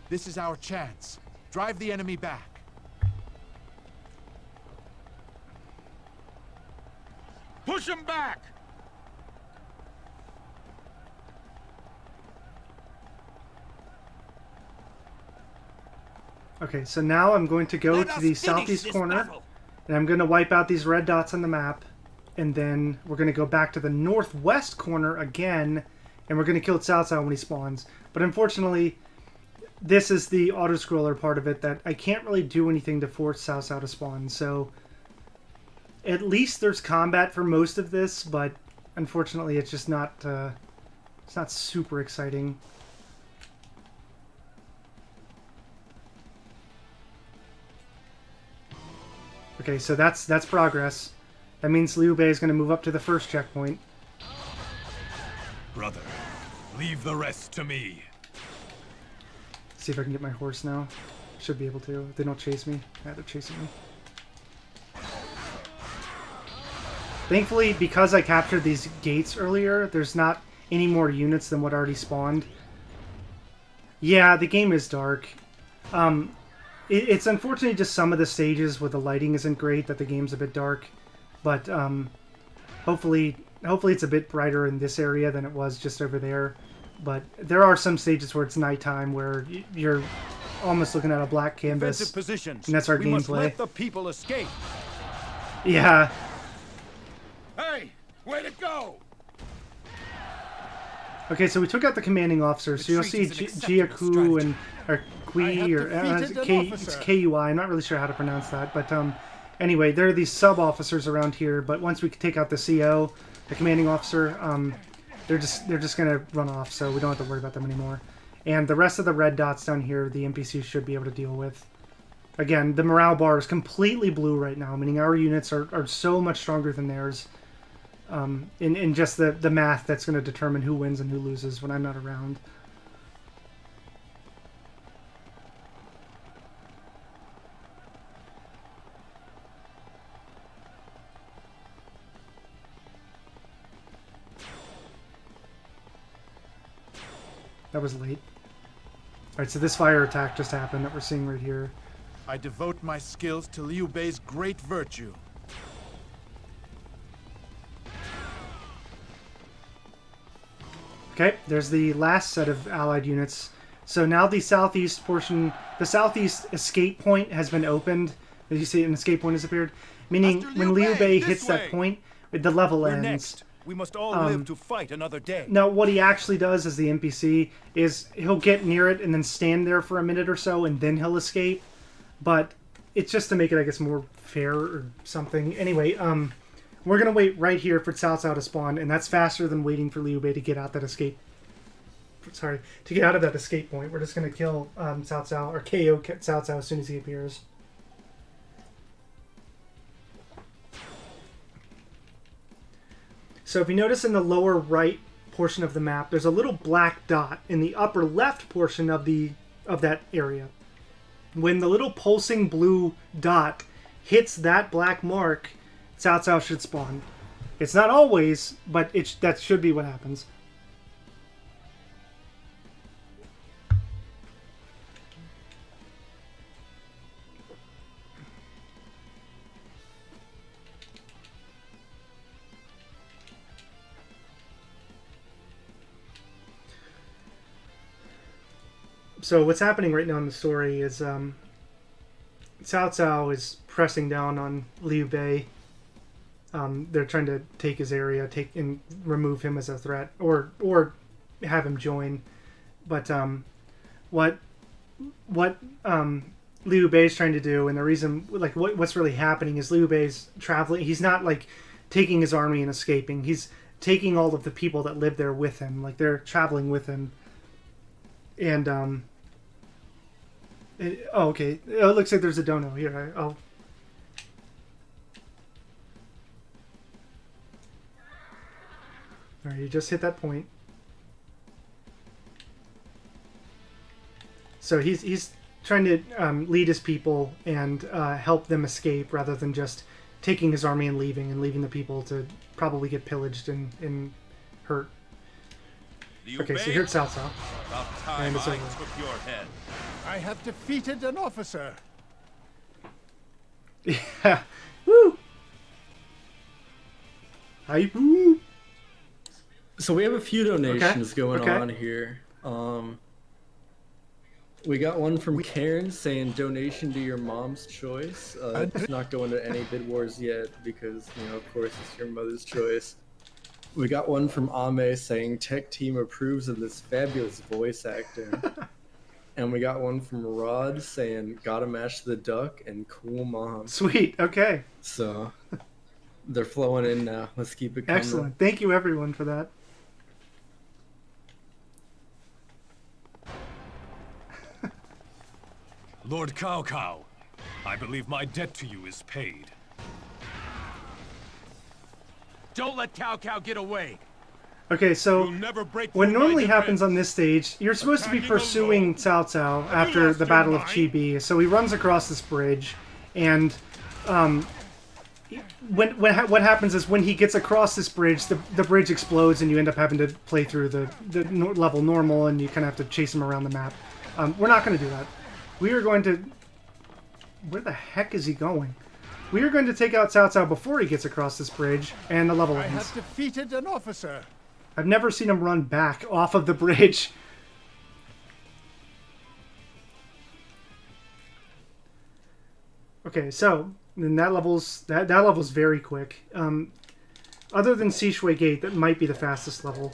This is our chance. Drive the enemy back. Push him back! Okay, so now I'm going to go to the southeast corner, and I'm going to wipe out these red dots on the map, and then we're going to go back to the northwest corner again, and we're going to kill Cao Cao when he spawns. But unfortunately, this is the auto-scroller part of it that I can't really do anything to force Cao Cao to spawn, so at least there's combat for most of this, but unfortunately it's just not, it's not super exciting. Okay, so that's progress. That means Liu Bei is going to move up to the first checkpoint. Brother, leave the rest to me. See if I can get my horse now. Should be able to. If they don't chase me. Yeah, they're chasing me. Thankfully, because I captured these gates earlier, there's not any more units than what already spawned. Yeah, the game is dark. It's unfortunately just some of the stages where the lighting isn't great, that the game's a bit dark. But hopefully it's a bit brighter in this area than it was just over there. But there are some stages where it's nighttime, where you're almost looking at a black canvas. Defensive positions. And that's our we gameplay. Must let the people escape. Yeah. Hey, way to go! Okay, so we took out the commanding officer. So you'll see Jiaku and or Kui or it's KUI. I'm not really sure how to pronounce that, but anyway, there are these sub officers around here. But once we take out the CO, the commanding officer, they're just gonna run off. So we don't have to worry about them anymore. And the rest of the red dots down here, the NPCs should be able to deal with. Again, the morale bar is completely blue right now, meaning our units are so much stronger than theirs. In just the math that's going to determine who wins and who loses when I'm not around. That was late. Alright, so this fire attack just happened that we're seeing right here. I devote my skills to Liu Bei's great virtue. Okay, there's the last set of allied units. So now the southeast portion, the southeast escape point has been opened. As you see, an escape point has appeared. Meaning, when Liu Bei hits that point, the level ends. Next. We must all live to fight another day. Now, what he actually does as the NPC is he'll get near it and then stand there for a minute or so, and then he'll escape. But it's just to make it, I guess, more fair or something. Anyway, we're going to wait right here for Cao Cao to spawn, and that's faster than waiting for Liu Bei to get out that escape. Sorry, to get out of that escape point. We're just going to kill Cao Cao, or KO Cao Cao as soon as he appears. So if you notice in the lower right portion of the map, there's a little black dot in the upper left portion of that area. When the little pulsing blue dot hits that black mark, Cao Cao should spawn. It's not always, but that should be what happens. So what's happening right now in the story is Cao Cao is pressing down on Liu Bei. They're trying to take his area, and remove him as a threat, or have him join. But what Liu Bei is trying to do, and the reason, like, what's really happening is Liu Bei's traveling. He's not like taking his army and escaping. He's taking all of the people that live there with him. Like, they're traveling with him, and Oh, okay. Oh, it looks like there's a dono here. I'll... Alright, you just hit that point. So he's trying to lead his people and help them escape rather than just taking his army and leaving the people to probably get pillaged and hurt. Okay, so here's Cao Cao. And it's over. I have defeated an officer. Yeah. Woo! Hype. Woo! So we have a few donations going on here. We got one from Karen saying donation to your mom's choice. It's not going to any bid wars yet because, you know, of course it's your mother's choice. We got one from Ame saying tech team approves of this fabulous voice acting. And we got one from Rod saying gotta mash the duck and cool mom. Sweet, okay. So they're flowing in now. Let's keep it coming. Excellent. Thank you everyone for that. Lord Cao Cao, I believe my debt to you is paid. Don't let Cao Cao get away. Okay, so what normally happens on this stage, you're supposed to be pursuing Cao Cao after the Battle of Chibi. So he runs across this bridge, and what happens is when he gets across this bridge, the bridge explodes, and you end up having to play through the level normal, and you kind of have to chase him around the map. We're not going to do that. We are going to... Where the heck is he going? We are going to take out Cao Cao before he gets across this bridge, and the level ends. I have defeated an officer. I've never seen him run back off of the bridge. Okay, so then that level's very quick. Other than Sishui Gate, that might be the fastest level.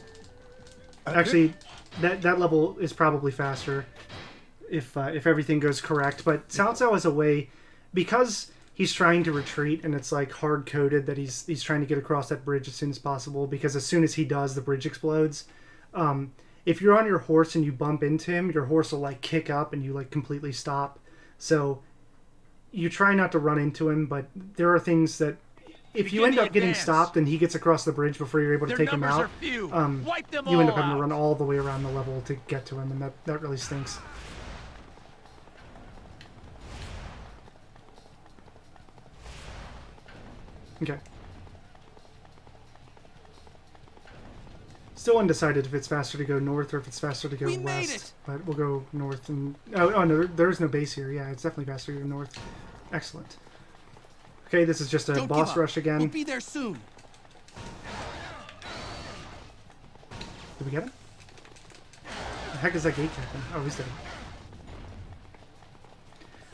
Actually, that level is probably faster if everything goes correct. But Cao Cao is a way, because he's trying to retreat, and it's like hard coded that he's trying to get across that bridge as soon as possible, because as soon as he does, the bridge explodes. If you're on your horse and you bump into him, your horse will like kick up and you like completely stop. So you try not to run into him, but there are things that if you end up getting stopped and he gets across the bridge before you're able to take him out, you end up having to run all the way around the level to get to him, and that really stinks. Okay. Still undecided if it's faster to go north or if it's faster to go west. But we'll go north and... Oh no, there's no base here. Yeah, it's definitely faster to go north. Excellent. Okay, this is just a boss rush again. We'll be there soon. Did we get him? The heck is that gate captain? Oh, he's dead.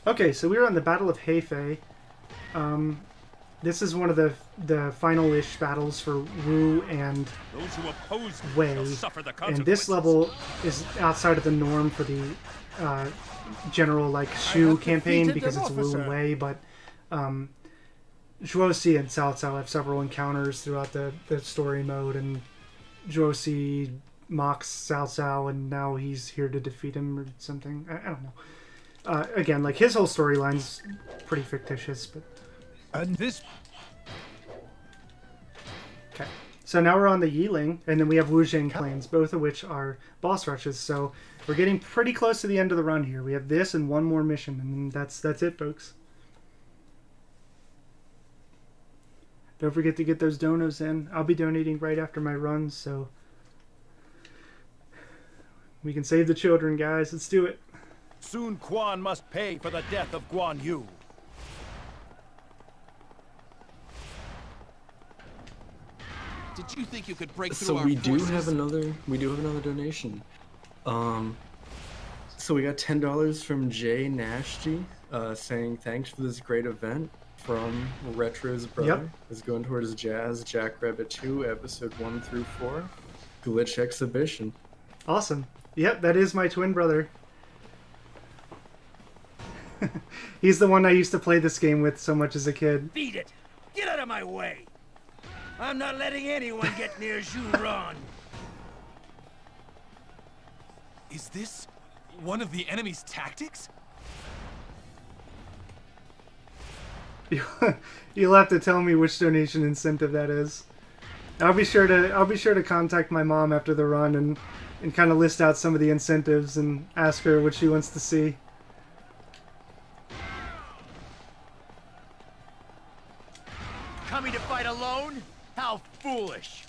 Okay, so we're on the Battle of Hey Fay. This is one of the final-ish battles for Wu and Wei, and this level is outside of the norm for the general like Shu campaign because it's Wu and Wei, but Zhuoxi and Cao Cao have several encounters throughout the story mode, and Zhuoxi mocks Cao Cao, and now he's here to defeat him or something. I don't know. Again, like his whole storyline's pretty fictitious, but. And this... Okay, so now we're on the Yiling, and then we have Wuzheng Plains, both of which are boss rushes, so we're getting pretty close to the end of the run here. We have this and one more mission, and that's it, folks. Don't forget to get those donos in. I'll be donating right after my runs, so we can save the children, guys. Let's do it. Soon Quan must pay for the death of Guandu. Did you think you could break through so our we forces? do have another donation. So we got $10 from Jay Nashty saying thanks for this great event from Retro's brother. Yep. Is going towards Jazz Jackrabbit 2 episode 1 through 4 glitch exhibition. Awesome. Yep, that is my twin brother. He's the one I used to play this game with so much as a kid. Beat it! Get out of my way! I'm not letting anyone get near Zhuron. Is this one of the enemy's tactics? You'll have to tell me which donation incentive that is. I'll be sure to contact my mom after the run and kind of list out some of the incentives and ask her what she wants to see. Coming to fight alone? How foolish!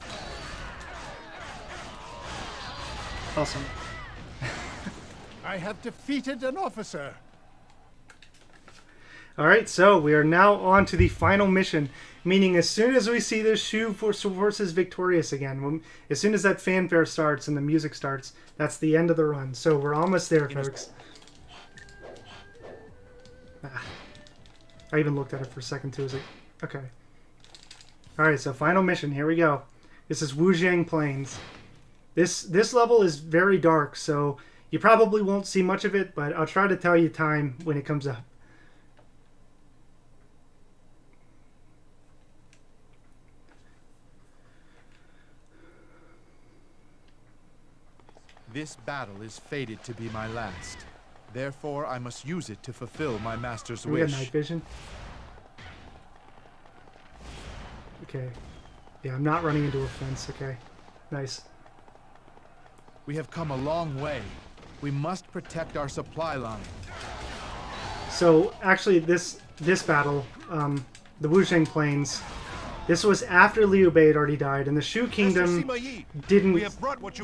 Awesome. I have defeated an officer. Alright, so we are now on to the final mission, meaning as soon as we see the Shu forces victorious again, as soon as that fanfare starts and the music starts, that's the end of the run. So we're almost there, folks. I even looked at it for a second too. I was like, okay. Alright, so final mission, here we go. This is Wujiang Plains. This level is very dark, so you probably won't see much of it, but I'll try to tell you time when it comes up. This battle is fated to be my last. Therefore, I must use it to fulfill my master's We got wish. night vision. Okay. Yeah, I'm not running into a fence. Okay. Nice. We have come a long way. We must protect our supply line. So, actually, this battle, the Wujiang Plains, this was after Liu Bei had already died, and the Shu Kingdom didn't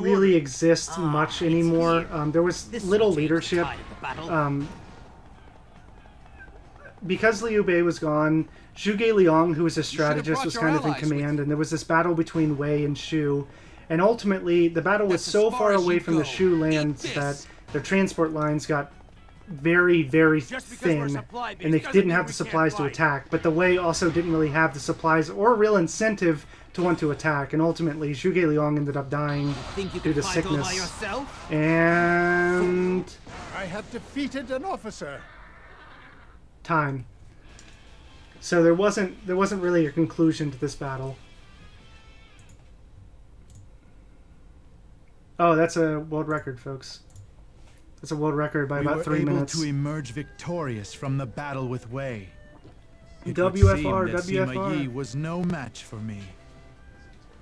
really exist much anymore. There was little leadership. Because Liu Bei was gone, Zhuge Liang, who was a strategist, was kind of in command, and there was this battle between Wei and Shu. And ultimately, the battle was so far away from the Shu lands that their transport lines got very, very thin, and they didn't have the supplies to attack. But the Wei also didn't really have the supplies or real incentive to want to attack, and ultimately Zhuge Liang ended up dying due to sickness. And I have defeated an officer. Time. So there wasn't really a conclusion to this battle. Oh, that's a world record, folks. That's a world record by about 3 minutes. We were able to emerge victorious from the battle with Wei. It WFR, would seem that WFR. Sima Yi was no match for me.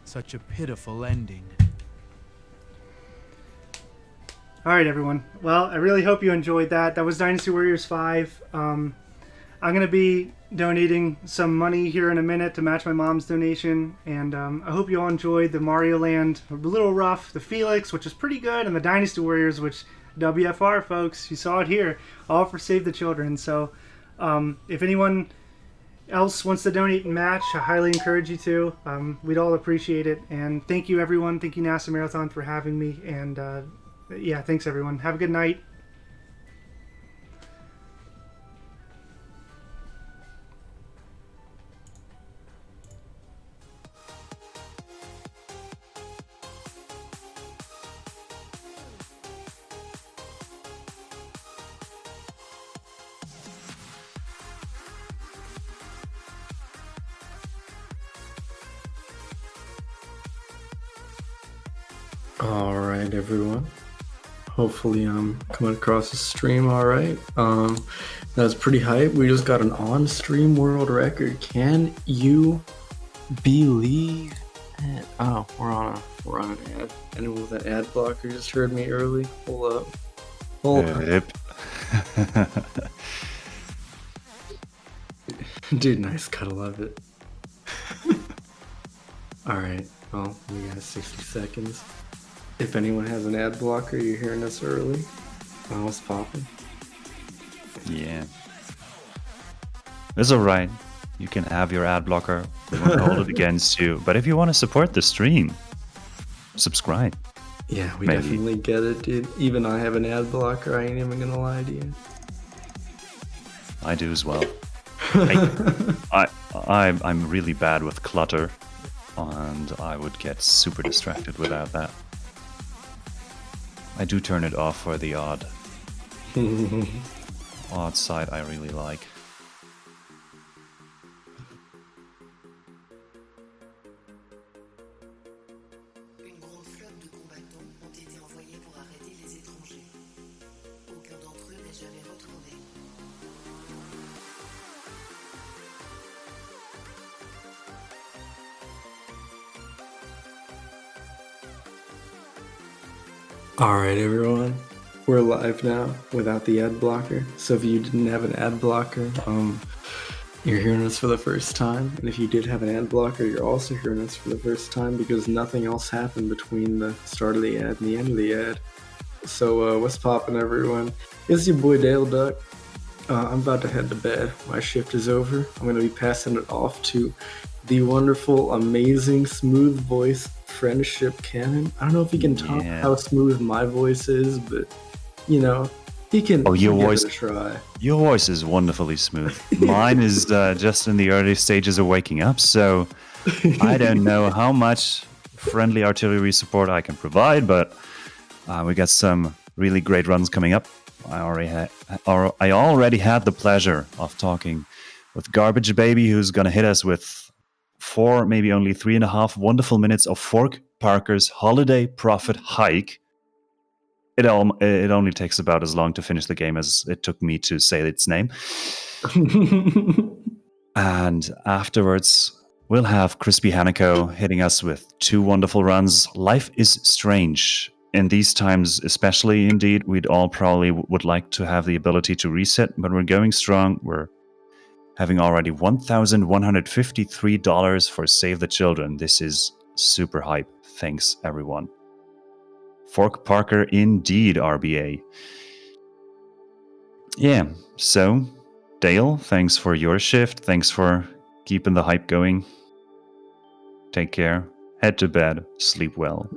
Such a pitiful ending. Alright, everyone. Well, I really hope you enjoyed that. That was Dynasty Warriors 5. I'm going to be donating some money here in a minute to match my mom's donation, and I hope you all enjoyed the Mario Land, a little rough, the Felix, which is pretty good, and the Dynasty Warriors, which WFR, folks, you saw it here, all for Save the Children. So if anyone else wants to donate and match, I highly encourage you to. We'd all appreciate it, and thank you, everyone. Thank you, NASA Marathon, for having me, and yeah, thanks, everyone. Have a good night. Alright, everyone. Hopefully I'm coming across the stream alright. That was pretty hype. We just got an on-stream world record. Can you believe it? Oh, we're on an ad. Anyone with an ad blocker just heard me early? Hold up. Hold up. Dude, nice cut. I love it. Alright, well, we got 60 seconds. If anyone has an ad blocker, you're hearing us early. Oh, it's popping. Yeah. It's alright. You can have your ad blocker. We won't hold it against you. But if you want to support the stream, subscribe. Yeah, we Maybe. definitely get it, dude. Even I have an ad blocker. I ain't even gonna lie to you. I do as well. I'm really bad with clutter, and I would get super distracted without that. I do turn it off for the odd side I really like. Alright everyone, we're live now without the ad blocker. So if you didn't have an ad blocker, you're hearing us for the first time. And if you did have an ad blocker, you're also hearing us for the first time because nothing else happened between the start of the ad and the end of the ad. So what's poppin' everyone? It's your boy Dale Duck. I'm about to head to bed. My shift is over. I'm going to be passing it off to the wonderful, amazing, smooth voice Friendship Cannon. I don't know if he can top how smooth my voice is, but you know, he can. Oh, your voice! Give it a try. Your voice is wonderfully smooth. Mine is just in the early stages of waking up, so I don't know how much friendly artillery support I can provide, but we got some really great runs coming up. I already had the pleasure of talking with Garbage Baby, who's gonna hit us with 4, maybe only 3.5 wonderful minutes of Fork Parker's Holiday Profit Hike. It only takes about as long to finish the game as it took me to say its name. And afterwards, we'll have Crispy Hanako hitting us with 2 wonderful runs. Life is strange. In these times, especially, indeed, we'd all probably would like to have the ability to reset, but we're going strong. We're having already $1,153 for Save the Children. This is super hype. Thanks, everyone. Fork Parker indeed, RBA. Yeah, so, Dale, thanks for your shift. Thanks for keeping the hype going. Take care. Head to bed. Sleep well.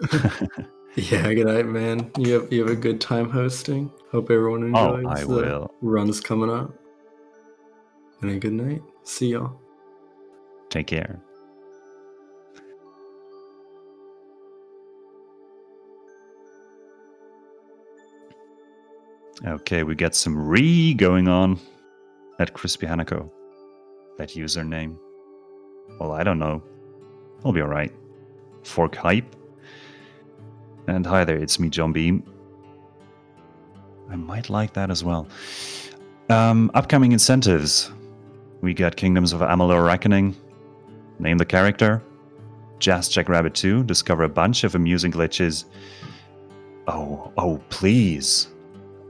Yeah, good night, man. You have a good time hosting. Hope everyone enjoys the runs coming up. And a good night. See y'all. Take care. Okay, we got some going on at Crispy Hanako. That username. Well, I don't know. I'll be alright. Fork Hype. And hi there, it's me, John Beam. I might like that as well. Upcoming incentives. We got Kingdoms of Amalur Reckoning. Name the character. Jazz Jackrabbit 2. Discover a bunch of amusing glitches. Oh, please.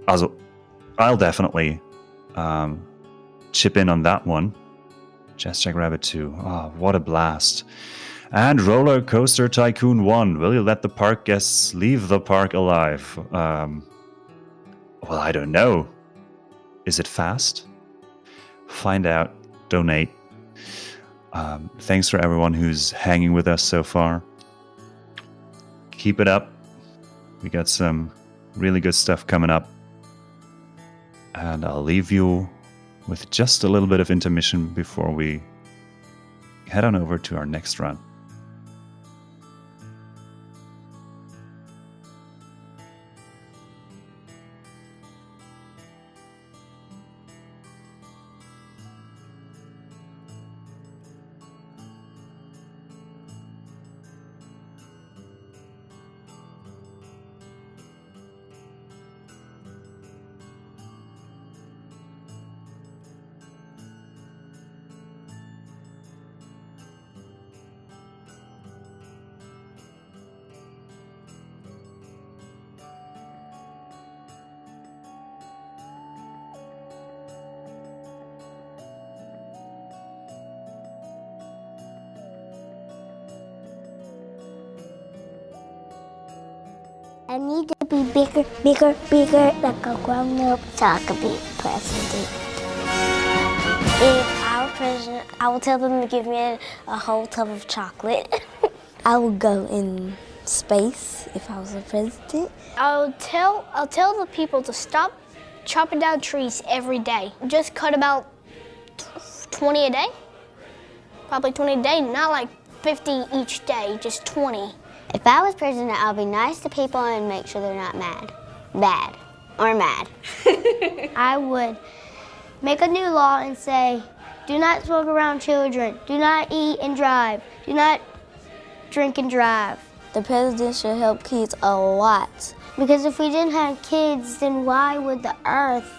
Also, I'll definitely chip in on that one. Jazz Jackrabbit 2. Oh, what a blast. And Roller Coaster Tycoon 1. Will you let the park guests leave the park alive? Well, I don't know. Is it fast? Find out. Donate. Thanks for everyone who's hanging with us so far. Keep it up. We got some really good stuff coming up. And I'll leave you with just a little bit of intermission before we head on over to our next run. I need to be bigger, like a grown-up so I could be president. If I was president, I would tell them to give me a whole tub of chocolate. I would go in space if I was the president. I'll tell the people to stop chopping down trees every day. Just cut about 20 a day. Probably 20 a day, not like 50 each day, just 20. If I was president, I'll be nice to people and make sure they're not mad. Bad. Or mad. I would make a new law and say, do not smoke around children. Do not eat and drive. Do not drink and drive. The president should help kids a lot. Because if we didn't have kids, then why would the earth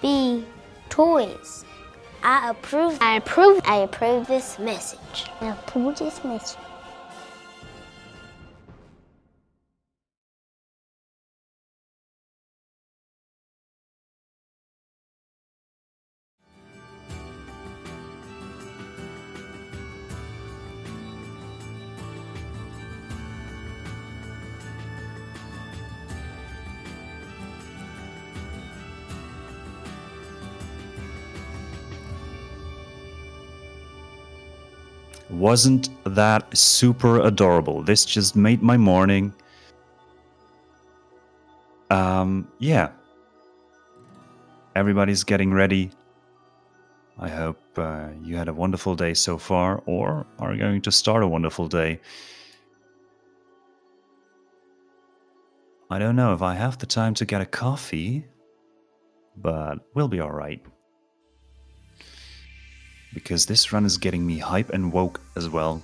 be toys? I approve this message. I approve this message. Wasn't that super adorable? This just made my morning. Yeah. Everybody's getting ready. I hope you had a wonderful day so far, or are going to start a wonderful day. I don't know if I have the time to get a coffee, but we'll be alright. Because this run is getting me hype and woke as well.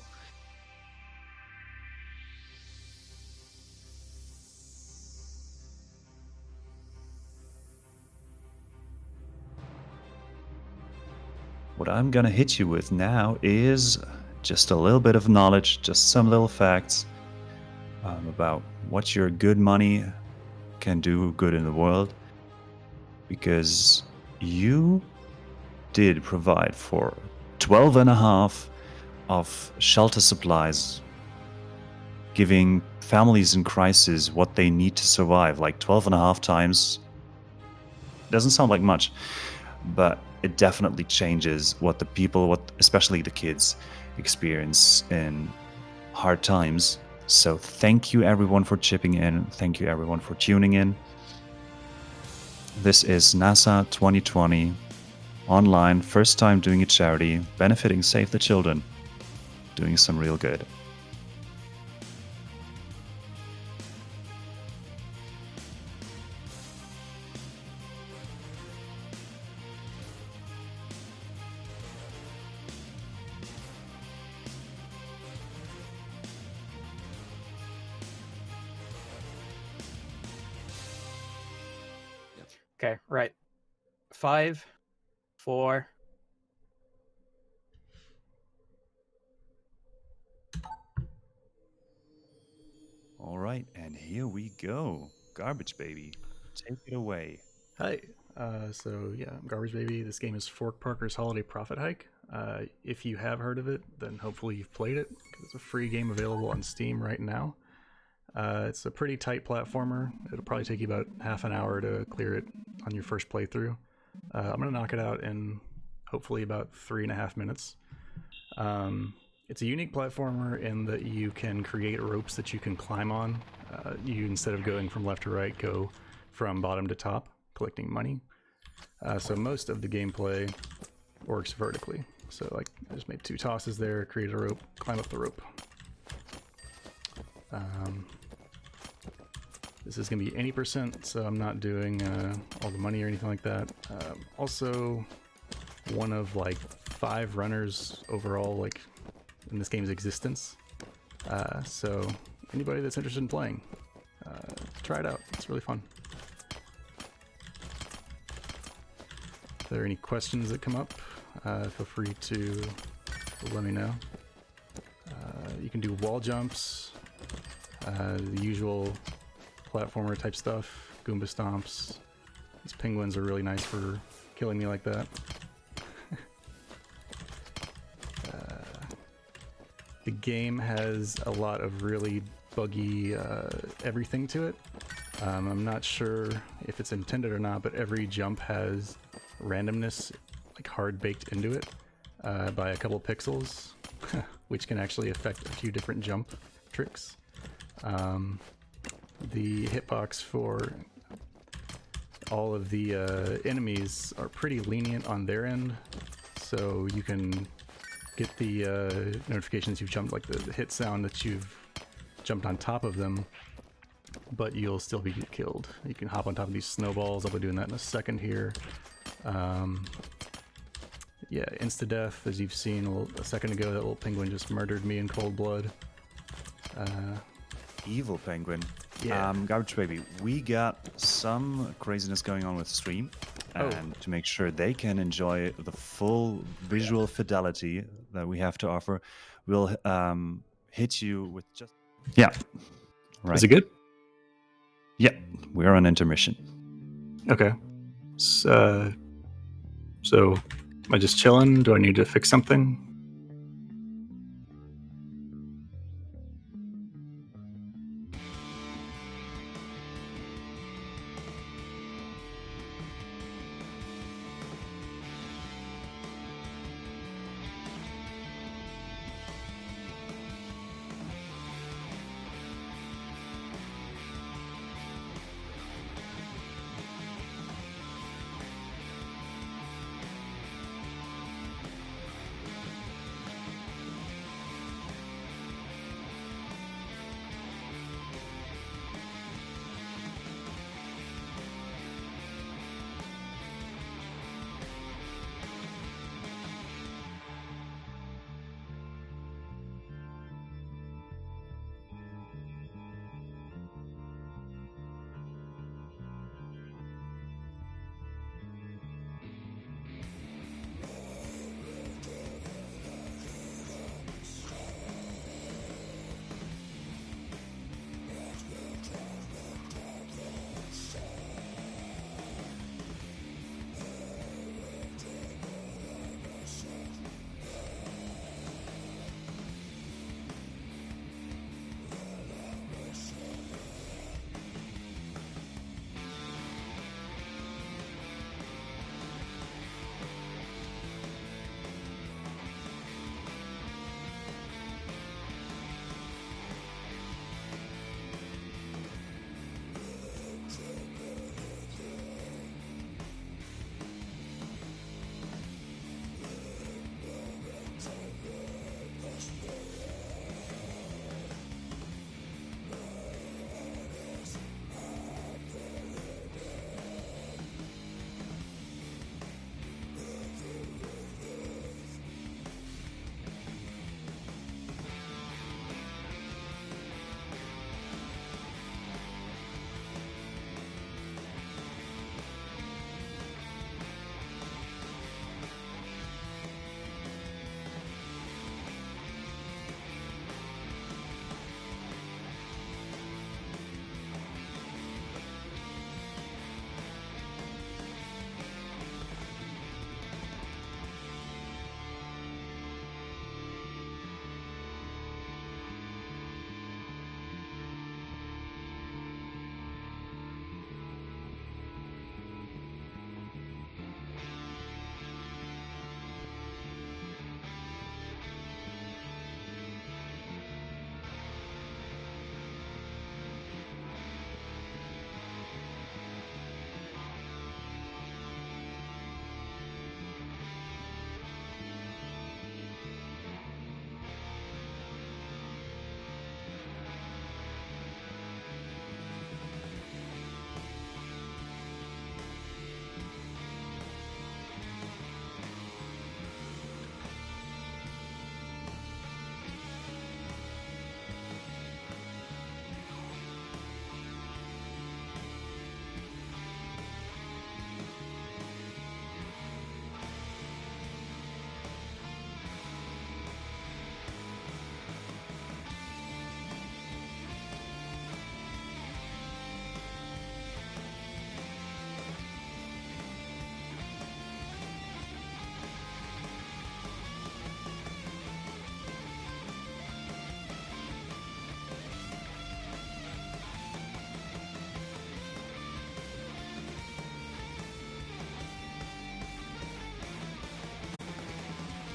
What I'm gonna hit you with now is just a little bit of knowledge, just some little facts about what your good money can do good in the world. Because you did provide for 12.5 of shelter supplies, giving families in crisis what they need to survive, like 12.5 times. Doesn't sound like much, but it definitely changes what the people, especially the kids, experience in hard times. So thank you everyone for chipping in. Thank you everyone for tuning in. This is NASA 2020 online, first time doing a charity, benefiting Save the Children, doing some real good. Okay, right. 5, 4. All right, and here we go. Garbage Baby, take it away. Hi. So yeah, I'm Garbage Baby. This game is Fork Parker's Holiday Profit Hike. If you have heard of it, then hopefully you've played it, because it's a free game available on Steam right now. It's a pretty tight platformer. It'll probably take you about half an hour to clear it on your first playthrough. I'm going to knock it out in hopefully about 3.5 minutes. It's a unique platformer in that you can create ropes that you can climb on. You, instead of going from left to right, go from bottom to top, collecting money. So most of the gameplay works vertically. So like, I just made 2 tosses there, create a rope, climb up the rope. This is going to be any %, so I'm not doing all the money or anything like that. Also, one of like 5 runners overall, like in this game's existence. So anybody that's interested in playing, try it out. It's really fun. If there are any questions that come up, feel free to let me know. You can do wall jumps, the usual platformer type stuff, Goomba stomps. These penguins are really nice for killing me like that. The game has a lot of really buggy everything to it. I'm not sure if it's intended or not, but every jump has randomness like hard baked into it by a couple pixels, which can actually affect a few different jump tricks. The hitbox for all of the enemies are pretty lenient on their end, so you can get the notifications you've jumped, like the hit sound that you've jumped on top of them, but you'll still be killed. You can hop on top of these snowballs. I'll be doing that in a second here. Yeah, insta-death, as you've seen a second ago, that little penguin just murdered me in cold blood. Evil penguin. Yeah. Garbage Baby, we got some craziness going on with stream, and to make sure they can enjoy the full visual fidelity that we have to offer, we'll hit you with just... Yeah. Right. Is it good? Yeah, we're on intermission. Okay. So am I just chilling? Do I need to fix something?